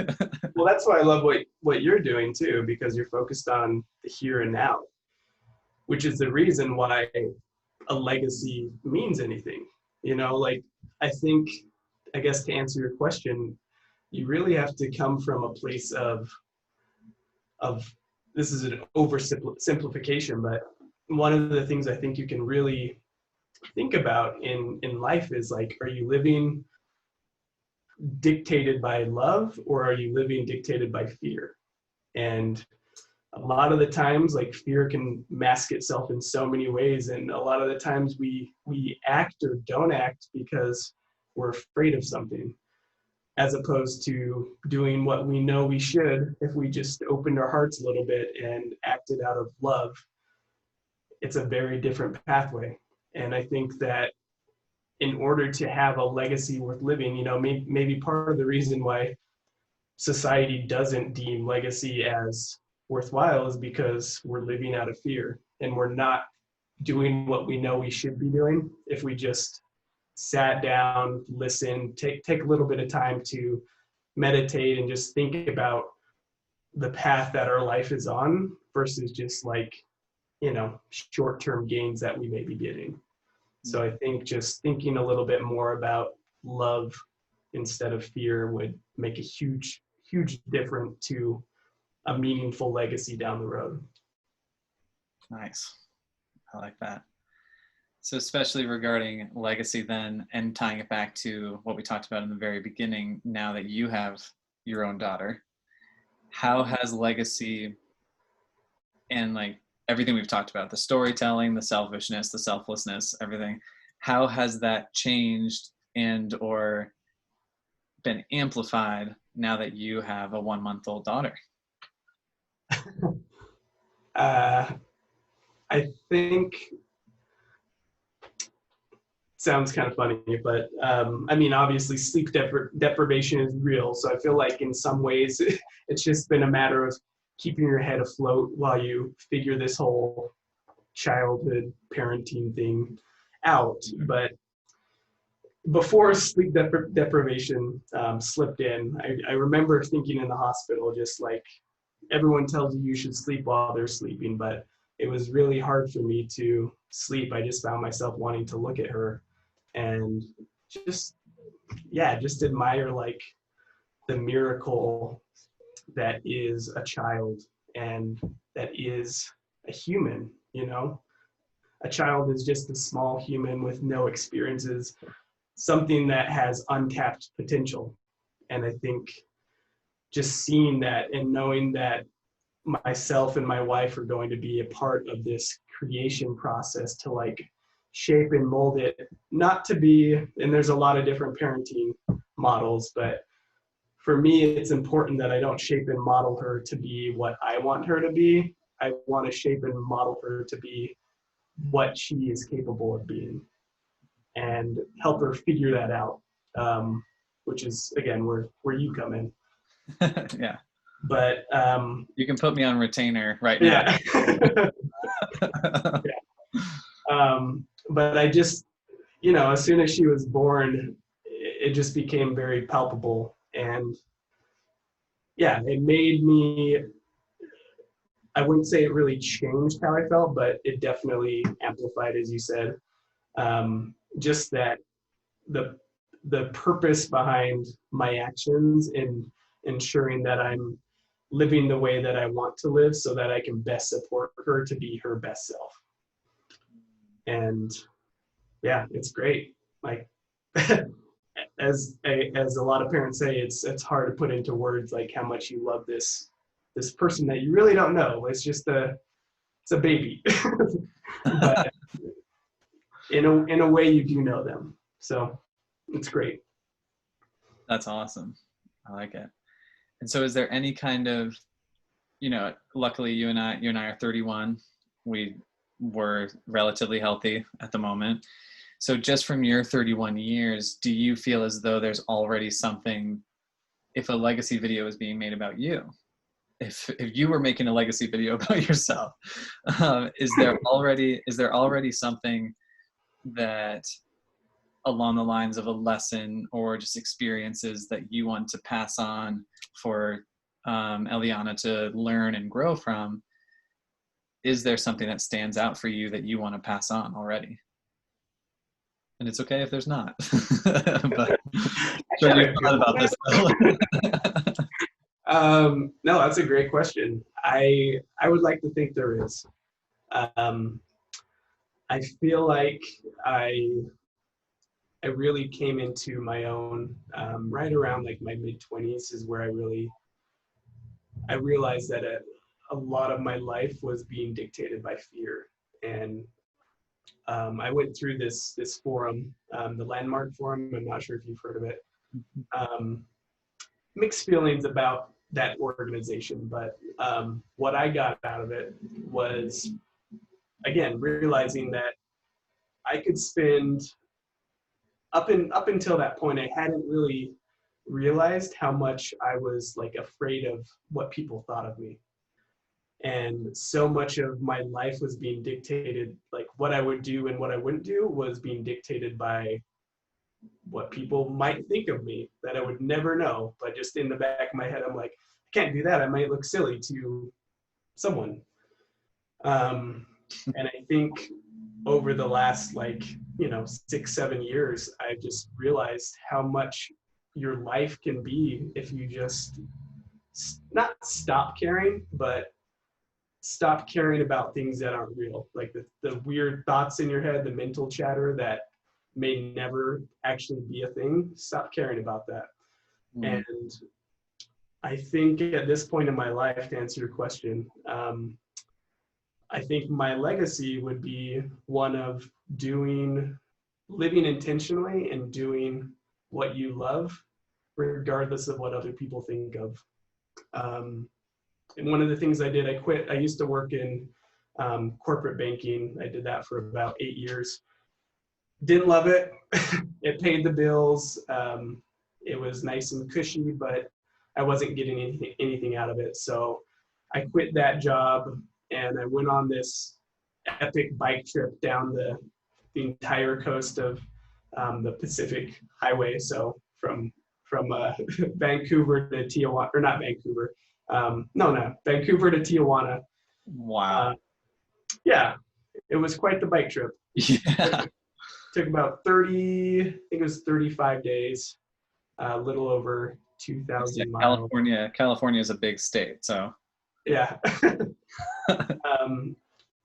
well, that's why I love what you're doing too, because you're focused on the here and now, which is the reason why a legacy means anything. Like, I guess to answer your question, you really have to come from a place of this is an oversimplification, but one of the things I think you can really think about in life is, like, are you living dictated by love, or are you living dictated by fear? And a lot of the times, like, fear can mask itself in so many ways, and a lot of the times we act or don't act because we're afraid of something, as opposed to doing what we know we should. If we just opened our hearts a little bit and acted out of love, it's a very different pathway. And I think that in order to have a legacy worth living, maybe part of the reason why society doesn't deem legacy as worthwhile is because we're living out of fear, and we're not doing what we know we should be doing. If we just sat down, listen, take a little bit of time to meditate and just think about the path that our life is on, versus just, like, short-term gains that we may be getting. So I think just thinking a little bit more about love instead of fear would make a huge, huge difference to a meaningful legacy down the road. Nice. I like that. So especially regarding legacy then, and tying it back to what we talked about in the very beginning, now that you have your own daughter, how has legacy and, like, everything we've talked about, the storytelling, the selfishness, the selflessness, everything, how has that changed and or been amplified now that you have a 1-month-old daughter? I think, sounds kind of funny, but obviously sleep deprivation is real. So I feel like in some ways it's just been a matter of keeping your head afloat while you figure this whole childhood parenting thing out. But before sleep deprivation slipped in, I remember thinking in the hospital, just like everyone tells you should sleep while they're sleeping, but it was really hard for me to sleep. I just found myself wanting to look at her and just, yeah, just admire like the miracle that is a child and that is a human, you know? A child is just a small human with no experiences, something that has untapped potential. And I think just seeing that and knowing that myself and my wife are going to be a part of this creation process to like shape and mold it, not to be, and there's a lot of different parenting models, but for me, it's important that I don't shape and model her to be what I want her to be. I want to shape and model her to be what she is capable of being and help her figure that out, which is, again, where you come in. Yeah. But you can put me on retainer right now. Yeah. Yeah. But I just, you know, as soon as she was born, it just became very palpable. And yeah, it made me, I wouldn't say it really changed how I felt, but it definitely amplified, as you said, just that the purpose behind my actions in ensuring that I'm living the way that I want to live so that I can best support her to be her best self. And yeah, it's great. Like as a lot of parents say, it's hard to put into words like how much you love this person that you really don't know. It's a baby. But in a way you do know them. So it's great. That's awesome. I like it. And so is there any kind of, you know, luckily you and I are 31. We were relatively healthy at the moment. So just from your 31 years, do you feel as though there's already something, if a legacy video is being made about you, if you were making a legacy video about yourself, is there already something that along the lines of a lesson or just experiences that you want to pass on for Eliana to learn and grow from? Is there something that stands out for you that you want to pass on already? And it's okay if there's not. But sure you thought about this. No, that's a great question. I would like to think there is. I feel like I really came into my own right around like my mid-20s is where I realized that a lot of my life was being dictated by fear. And I went through this forum, the Landmark Forum. I'm not sure if you've heard of it. Mixed feelings about that organization, but what I got out of it was, again, realizing that I could spend up until that point, I hadn't really realized how much I was like afraid of what people thought of me. And so much of my life was being dictated, like what I would do and what I wouldn't do was being dictated by what people might think of me that I would never know. But just in the back of my head, I'm like, I can't do that. I might look silly to someone. And I think over the last 6-7 years, I've just realized how much your life can be if you just not stop caring, but stop caring about things that aren't real, like the weird thoughts in your head, the mental chatter that may never actually be a thing. Stop caring about that. And I think at this point in my life, to answer your question, I think my legacy would be one of living intentionally and doing what you love, regardless of what other people think of. And one of the things I did, I used to work in corporate banking. I did that for about 8 years. Didn't love it. It paid the bills. It was nice and cushy, but I wasn't getting anything out of it. So I quit that job and I went on this epic bike trip down the entire coast of the Pacific Highway. So from Vancouver to Tijuana, or not Vancouver, no, Vancouver to Tijuana. Wow. Yeah, it was quite the bike trip. Yeah. Took about 30, I think it was 35 days, a little over Yeah, 2,000 miles. California is a big state, so. Yeah.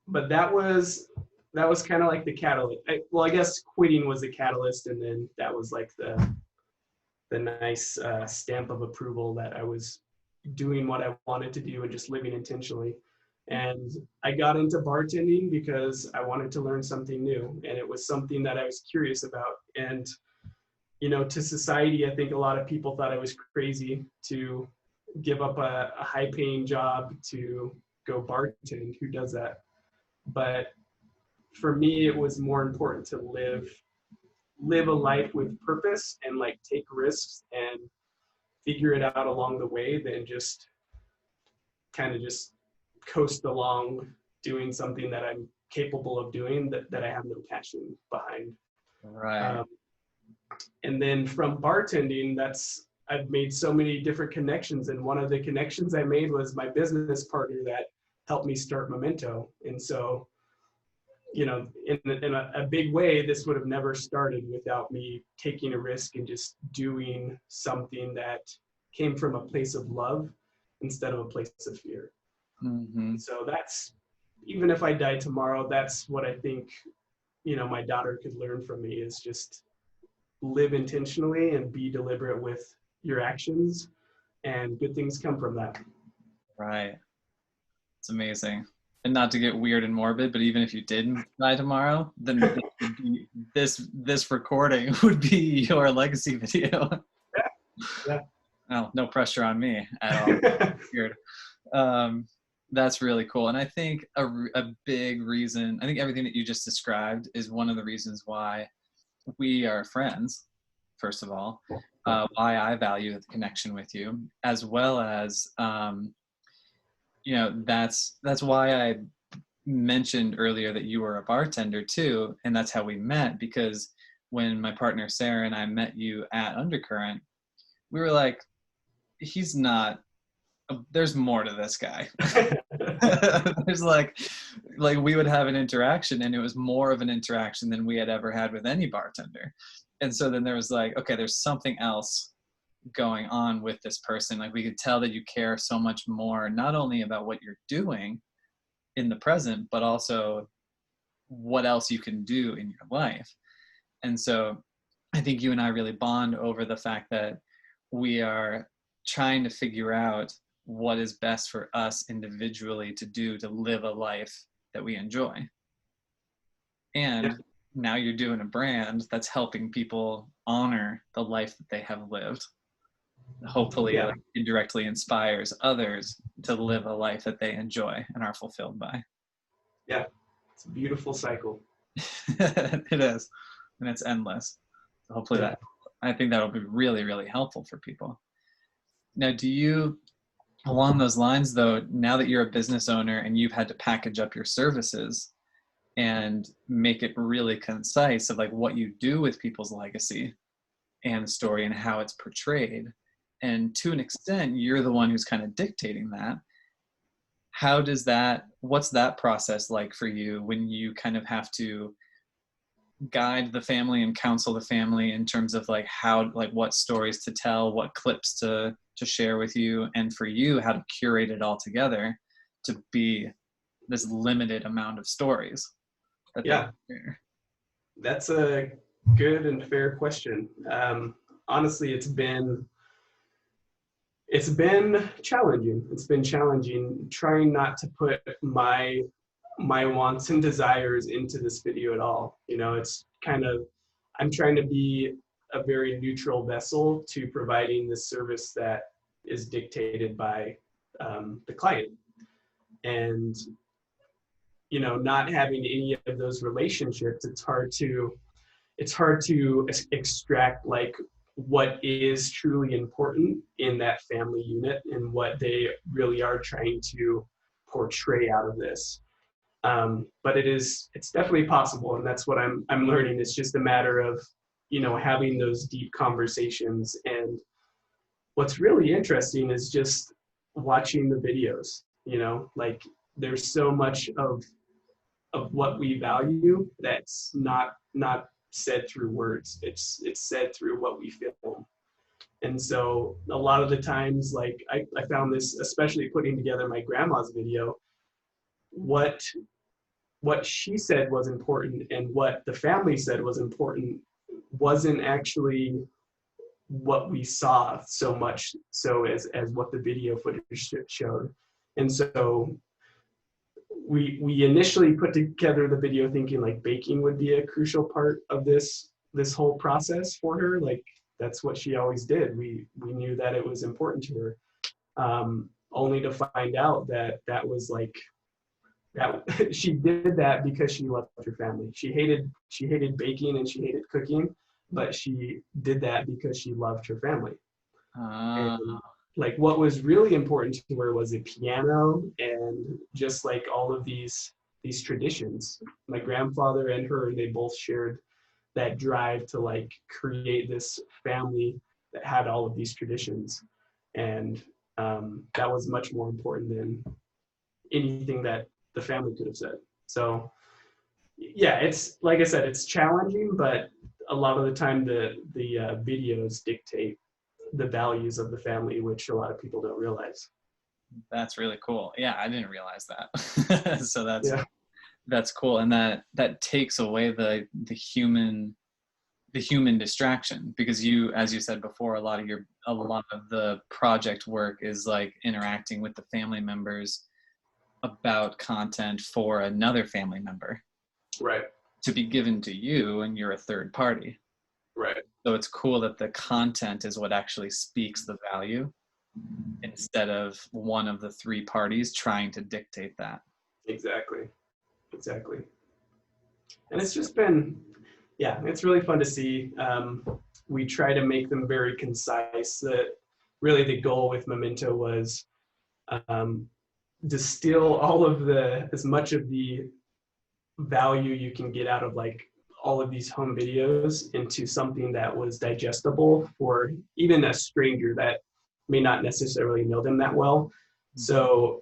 But that was kind of like the catalyst. Well, I guess quitting was the catalyst, and then that was like the nice stamp of approval that I was doing what I wanted to do and just living intentionally. And I got into bartending because I wanted to learn something new, and it was something that I was curious about. And to society, I think a lot of people thought I was crazy to give up a high-paying job to go bartend. Who does that? But for me, it was more important to live a life with purpose and like take risks and figure it out along the way than just kind of just coast along doing something that I'm capable of doing that I have no passion behind. Right. And then from bartending, I've made so many different connections. And one of the connections I made was my business partner that helped me start MEMENTO. And so, in a big way, this would have never started without me taking a risk and just doing something that came from a place of love instead of a place of fear. Mm-hmm. So that's, even if I die tomorrow, that's what I think, my daughter could learn from me, is just live intentionally and be deliberate with your actions, and good things come from that. Right. It's amazing. And not to get weird and morbid, but even if you didn't die tomorrow, then this recording would be your legacy video. Yeah. Oh, no pressure on me at all. Weird. That's really cool. And I think a big reason, I think everything that you just described is one of the reasons why we are friends, first of all, why I value the connection with you, as well as, that's why I mentioned earlier that you were a bartender too. And that's how we met, because when my partner Sarah and I met you at Undercurrent, we were like, there's more to this guy. There's like we would have an interaction, and it was more of an interaction than we had ever had with any bartender. And so then there was like, okay, there's something else going on with this person. Like, we could tell that you care so much more, not only about what you're doing in the present, but also what else you can do in your life. And so I think you and I really bond over the fact that we are trying to figure out what is best for us individually to do to live a life that we enjoy. And now you're doing a brand that's helping people honor the life that they have lived. Hopefully, it indirectly inspires others to live a life that they enjoy and are fulfilled by. Yeah, it's a beautiful cycle. It is, and it's endless. So hopefully I think that'll be really, really helpful for people. Now, do you, along those lines though, now that you're a business owner and you've had to package up your services and make it really concise of like what you do with people's legacy and story and how it's portrayed, and to an extent you're the one who's kind of dictating that, what's that process like for you when you kind of have to guide the family and counsel the family in terms of like what stories to tell, what clips to share with you, and for you how to curate it all together to be this limited amount of stories that that's a good and fair question. Honestly, it's been challenging. It's been challenging trying not to put my wants and desires into this video at all. It's kind of, I'm trying to be a very neutral vessel to providing the service that is dictated by the client. And, not having any of those relationships, it's hard to extract like what is truly important in that family unit and what they really are trying to portray out of this. But it's definitely possible, and that's what I'm learning. It's just a matter of you know, having those deep conversations. And what's really interesting is just watching the videos, you know, like there's so much of what we value that's not said through words. It's said through what we film. And so a lot of the times, like I found this, especially putting together my grandma's video, what she said was important and what the family said was important wasn't actually what we saw so much so as what the video footage showed. And so we initially put together the video thinking like baking would be a crucial part of this whole process for her. Like that's what she always did. We knew that it was important to her. Only to find out that that was like that she did that because she loved her family. She hated baking and she hated cooking, but she did that because she loved her family. And like what was really important to her was a piano and just like all of these traditions. My grandfather and her, they both shared that drive to like create this family that had all of these traditions. And that was much more important than anything that the family could have said. So yeah, it's like I said, it's challenging, but a lot of the time the videos dictate the values of the family, which a lot of people don't realize. That's really cool. Yeah, I didn't realize that. So Yeah. that's cool, and that takes away the human distraction, because you, as you said before, a lot of the project work is like interacting with the family members about content for another family member, Right. to be given to you, and you're a third party. Right. So it's cool that the content is what actually speaks the value, instead of one of the three parties trying to dictate that. Exactly. And it's just been, yeah, it's really fun to see. We try to make them very concise. That really the goal with Memento was distill all of as much of the value you can get out of like all of these home videos into something that was digestible for even a stranger that may not necessarily know them that well. So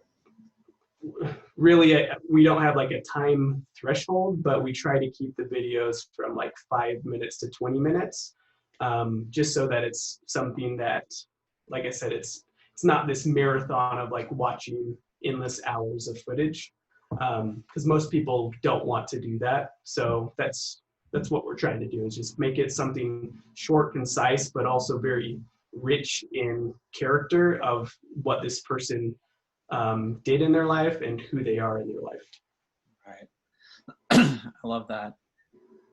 really we don't have like a time threshold, but we try to keep the videos from like 5 minutes to 20 minutes, just so that it's something that, like I said, it's not this marathon of like watching endless hours of footage, because most people don't want to do that. So that's what we're trying to do, is just make it something short, concise, but also very rich in character of what this person did in their life and who they are in their life. Right. I love that.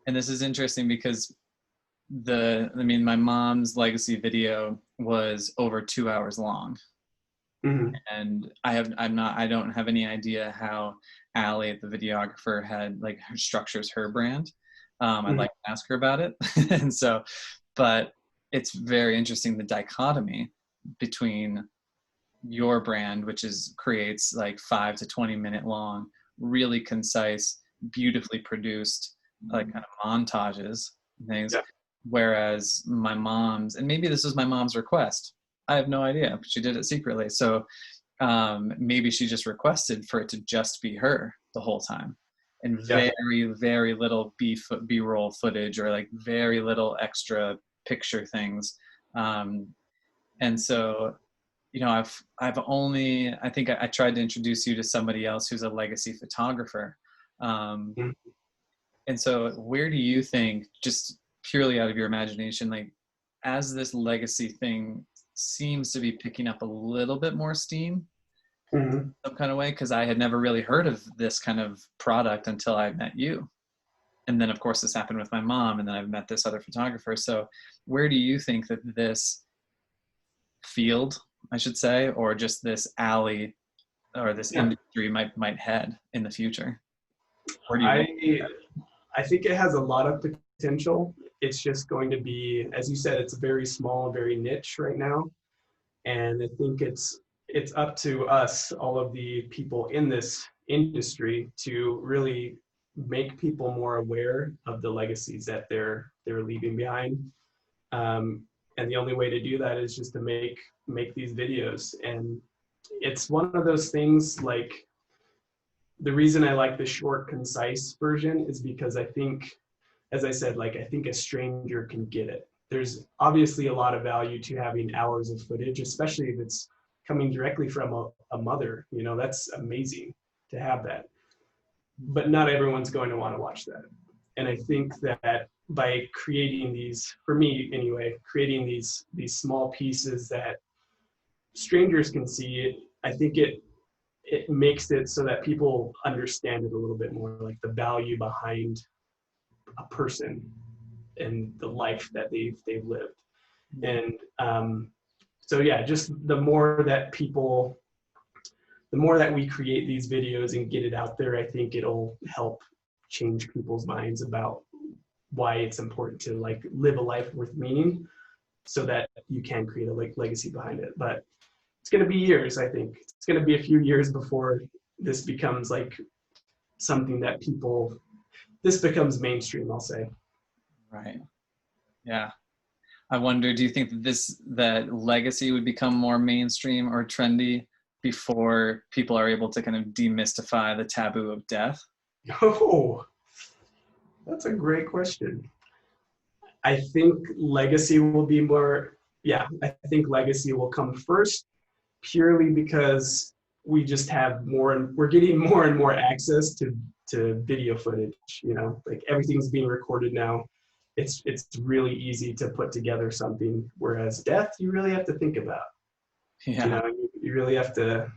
And this is interesting because my mom's legacy video was over 2 hours long. Mm-hmm. And I don't have any idea how Allie, the videographer, structures her brand. I'd like to ask her about it. And so, but it's very interesting, the dichotomy between your brand, which creates like 5 to 20 minute long, really concise, beautifully produced, like kind of montages and things. Yeah. Whereas my mom's, and maybe this was my mom's request, I have no idea, but she did it secretly. So maybe she just requested for it to just be her the whole time, and very, very little B-roll footage, or like very little extra picture things. And so, you know, I think I tried to introduce you to somebody else who's a legacy photographer. And so where do you think, just purely out of your imagination, like as this legacy thing seems to be picking up a little bit more steam, some kind of way, because I had never really heard of this kind of product until I met you. And then of course this happened with my mom, and then I've met this other photographer. So where do you think that this field, I should say, or just this alley or this industry might head in the future? Where do you I think it has a lot of potential. It's just going to be, as you said, it's very small, very niche right now. And I think it's up to us, all of the people in this industry, to really make people more aware of the legacies that they're they're leaving behind. And the only way to do that is just to make these videos. And it's one of those things, like, the reason I like the short, concise version is because I think, as I said, like, I think a stranger can get it. There's obviously a lot of value to having hours of footage, especially if it's coming directly from a mother. You know, that's amazing to have that. But not everyone's going to want to watch that. And I think that by creating these, for me anyway, creating these small pieces that strangers can see it, I think it makes it so that people understand it a little bit more, like the value behind a person and the life that they've lived. And so yeah, just the more that we create these videos and get it out there, I think it'll help change people's minds about why it's important to, like, live a life with meaning, so that you can create a legacy behind it. But it's going to be years. I think it's going to be a few years before this becomes like something that this becomes mainstream, I'll say. Right. Yeah. I wonder, do you think that legacy would become more mainstream or trendy before people are able to kind of demystify the taboo of death? Oh, that's a great question. I think legacy will be more, yeah, I think legacy will come first, purely because we just have we're getting more and more access to video footage, you know, like everything's being recorded now. It's really easy to put together something, whereas death, you really have to think about. Yeah. You know, you really have to,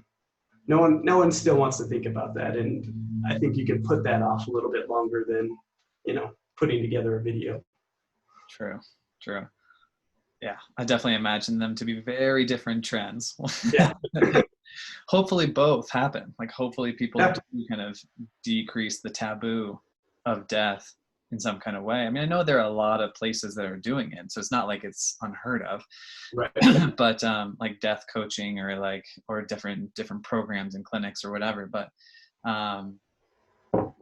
no one still wants to think about that. And I think you can put that off a little bit longer than, you know, putting together a video. True. Yeah, I definitely imagine them to be very different trends. Yeah. Hopefully both happen. Like, hopefully people Yeah. do kind of decrease the taboo of death in some kind of way. I mean, I know there are a lot of places that are doing it, so it's not like it's unheard of. Right. But like death coaching or different programs and clinics or whatever. But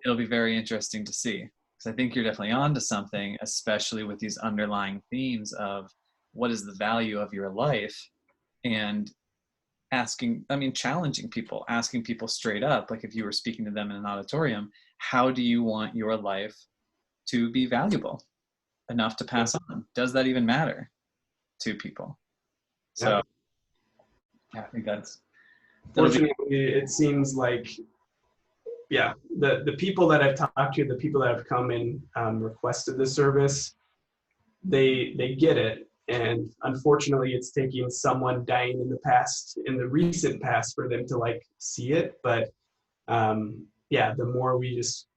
it'll be very interesting to see, because I think you're definitely onto something, especially with these underlying themes of what is the value of your life, and challenging people, asking people straight up, like if you were speaking to them in an auditorium, how do you want your life to be valuable enough to pass on? Does that even matter to people? So yeah, I think fortunately, it seems like, yeah, the people that I've talked to, the people that have come and requested the service, they get it. And unfortunately, it's taking someone dying in the recent past, for them to, like, see it. But yeah, the more we just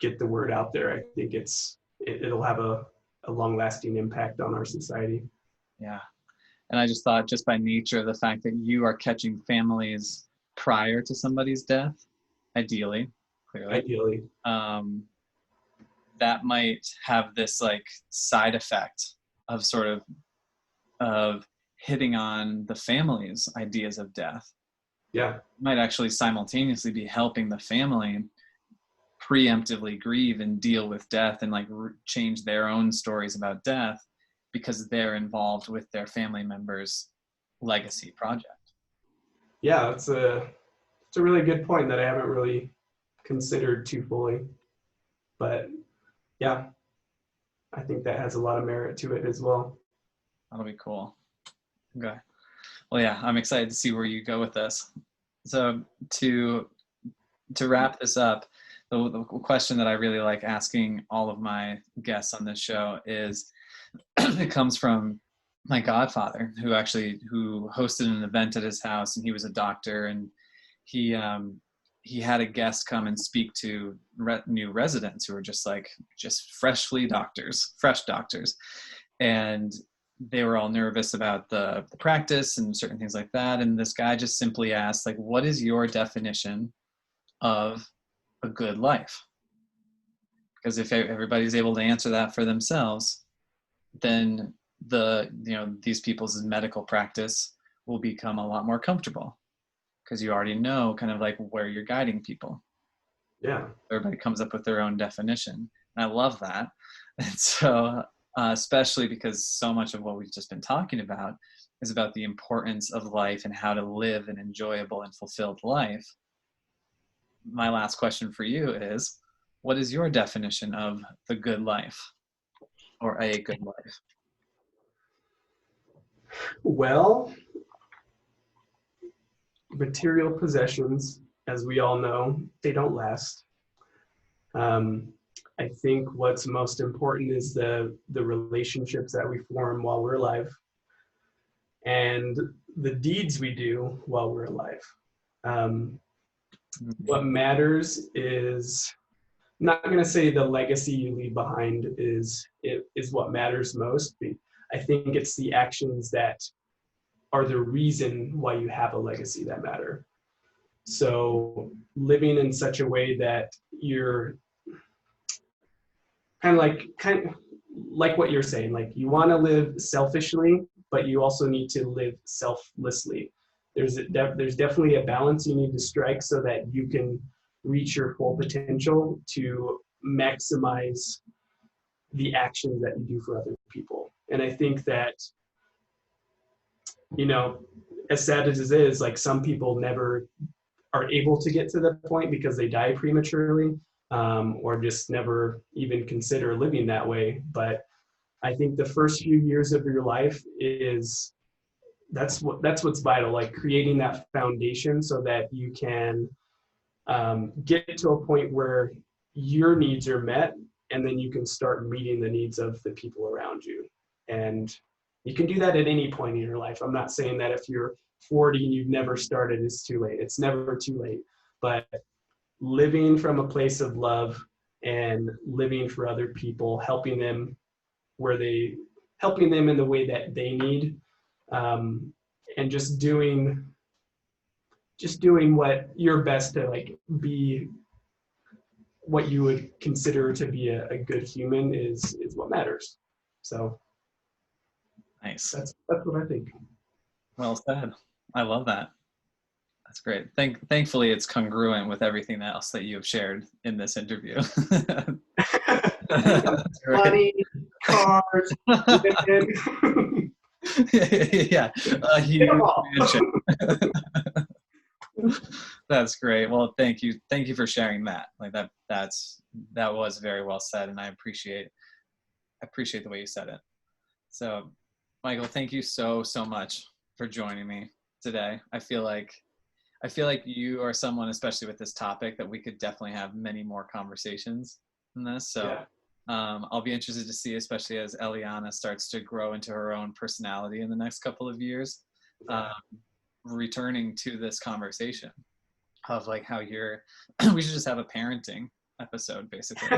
get the word out there, I think it'll have a long-lasting impact on our society. Yeah. And I just thought, just by nature of the fact that you are catching families prior to somebody's death, clearly, that might have this like side effect of sort of hitting on the family's ideas of death. Yeah. It might actually simultaneously be helping the family preemptively grieve and deal with death, and like change their own stories about death, because they're involved with their family members' legacy project. Yeah, it's a really good point that I haven't really considered too fully. But yeah, I think that has a lot of merit to it as well. That'll be cool. Okay. Well, yeah, I'm excited to see where you go with this. So to wrap this up, the question that I really like asking all of my guests on this show is, it comes from my godfather, who hosted an event at his house, and he was a doctor, and he had a guest come and speak to new residents who were just fresh doctors, and they were all nervous about the practice and certain things like that. And this guy just simply asked, like, what is your definition of a good life? Because if everybody's able to answer that for themselves, then these people's medical practice will become a lot more comfortable, because you already know kind of like where you're guiding people. Yeah. Everybody comes up with their own definition, and I love that. And so especially because so much of what we've just been talking about is about the importance of life and how to live an enjoyable and fulfilled life. My last question for you is, what is your definition of the good life or a good life? Well, material possessions, as we all know, they don't last. I think what's most important is the relationships that we form while we're alive and the deeds we do while we're alive. What matters is, I'm not going to say the legacy you leave behind is what matters most. I think it's the actions that are the reason why you have a legacy that matter. So living in such a way that you're kind of like what you're saying, like you want to live selfishly, but you also need to live selflessly. There's definitely a balance you need to strike so that you can reach your full potential to maximize the actions that you do for other people. And I think that, you know, as sad as it is, like some people never are able to get to the point because they die prematurely, or just never even consider living that way. But I think the first few years of your life that's what's vital, like creating that foundation so that you can get to a point where your needs are met, and then you can start meeting the needs of the people around you. And you can do that at any point in your life. I'm not saying that if you're 40 and you've never started, it's too late. It's never too late. But living from a place of love and living for other people, helping them in the way that they need, and just doing what your best to like be what you would consider to be a good human is what matters. So Nice. that's what I think. Well said. I love that. That's great. Thankfully, it's congruent with everything else that you have shared in this interview. Money, cars, women. Yeah, a huge mansion. That's great. Well, thank you for sharing that. Like that was very well said, and I appreciate the way you said it. So, Michael, thank you so much for joining me today. I feel like you are someone, especially with this topic, that we could definitely have many more conversations in this. So Yeah. I'll be interested to see, especially as Eliana starts to grow into her own personality in the next couple of years, returning to this conversation of like how we should just have a parenting episode, basically.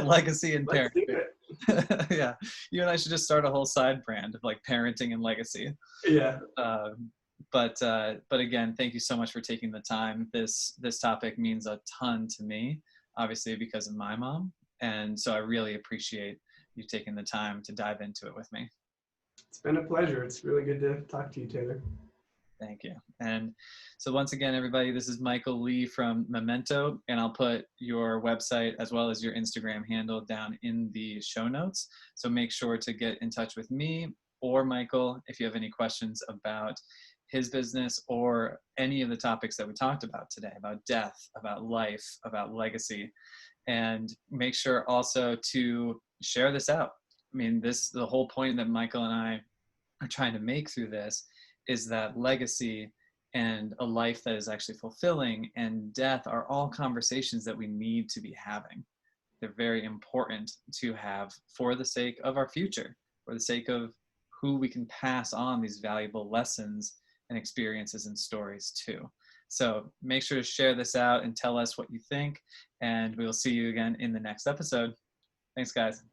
Legacy and parenting. Yeah, you and I should just start a whole side brand of like parenting and legacy. Yeah. But again, thank you so much for taking the time. This topic means a ton to me, obviously because of my mom, and so I really appreciate you taking the time to dive into it with me. It's been a pleasure. It's really good to talk to you, Taylor. Thank you. And so once again, everybody, this is Michael Lee from MEMENTO, and I'll put your website as well as your Instagram handle down in the show notes. So make sure to get in touch with me or Michael if you have any questions about his business or any of the topics that we talked about today, about death, about life, about legacy. And make sure also to share this out. I mean, the whole point that Michael and I are trying to make through this is that legacy and a life that is actually fulfilling and death are all conversations that we need to be having. They're very important to have for the sake of our future, for the sake of who we can pass on these valuable lessons and experiences and stories to. So make sure to share this out and tell us what you think, and we will see you again in the next episode. Thanks, guys.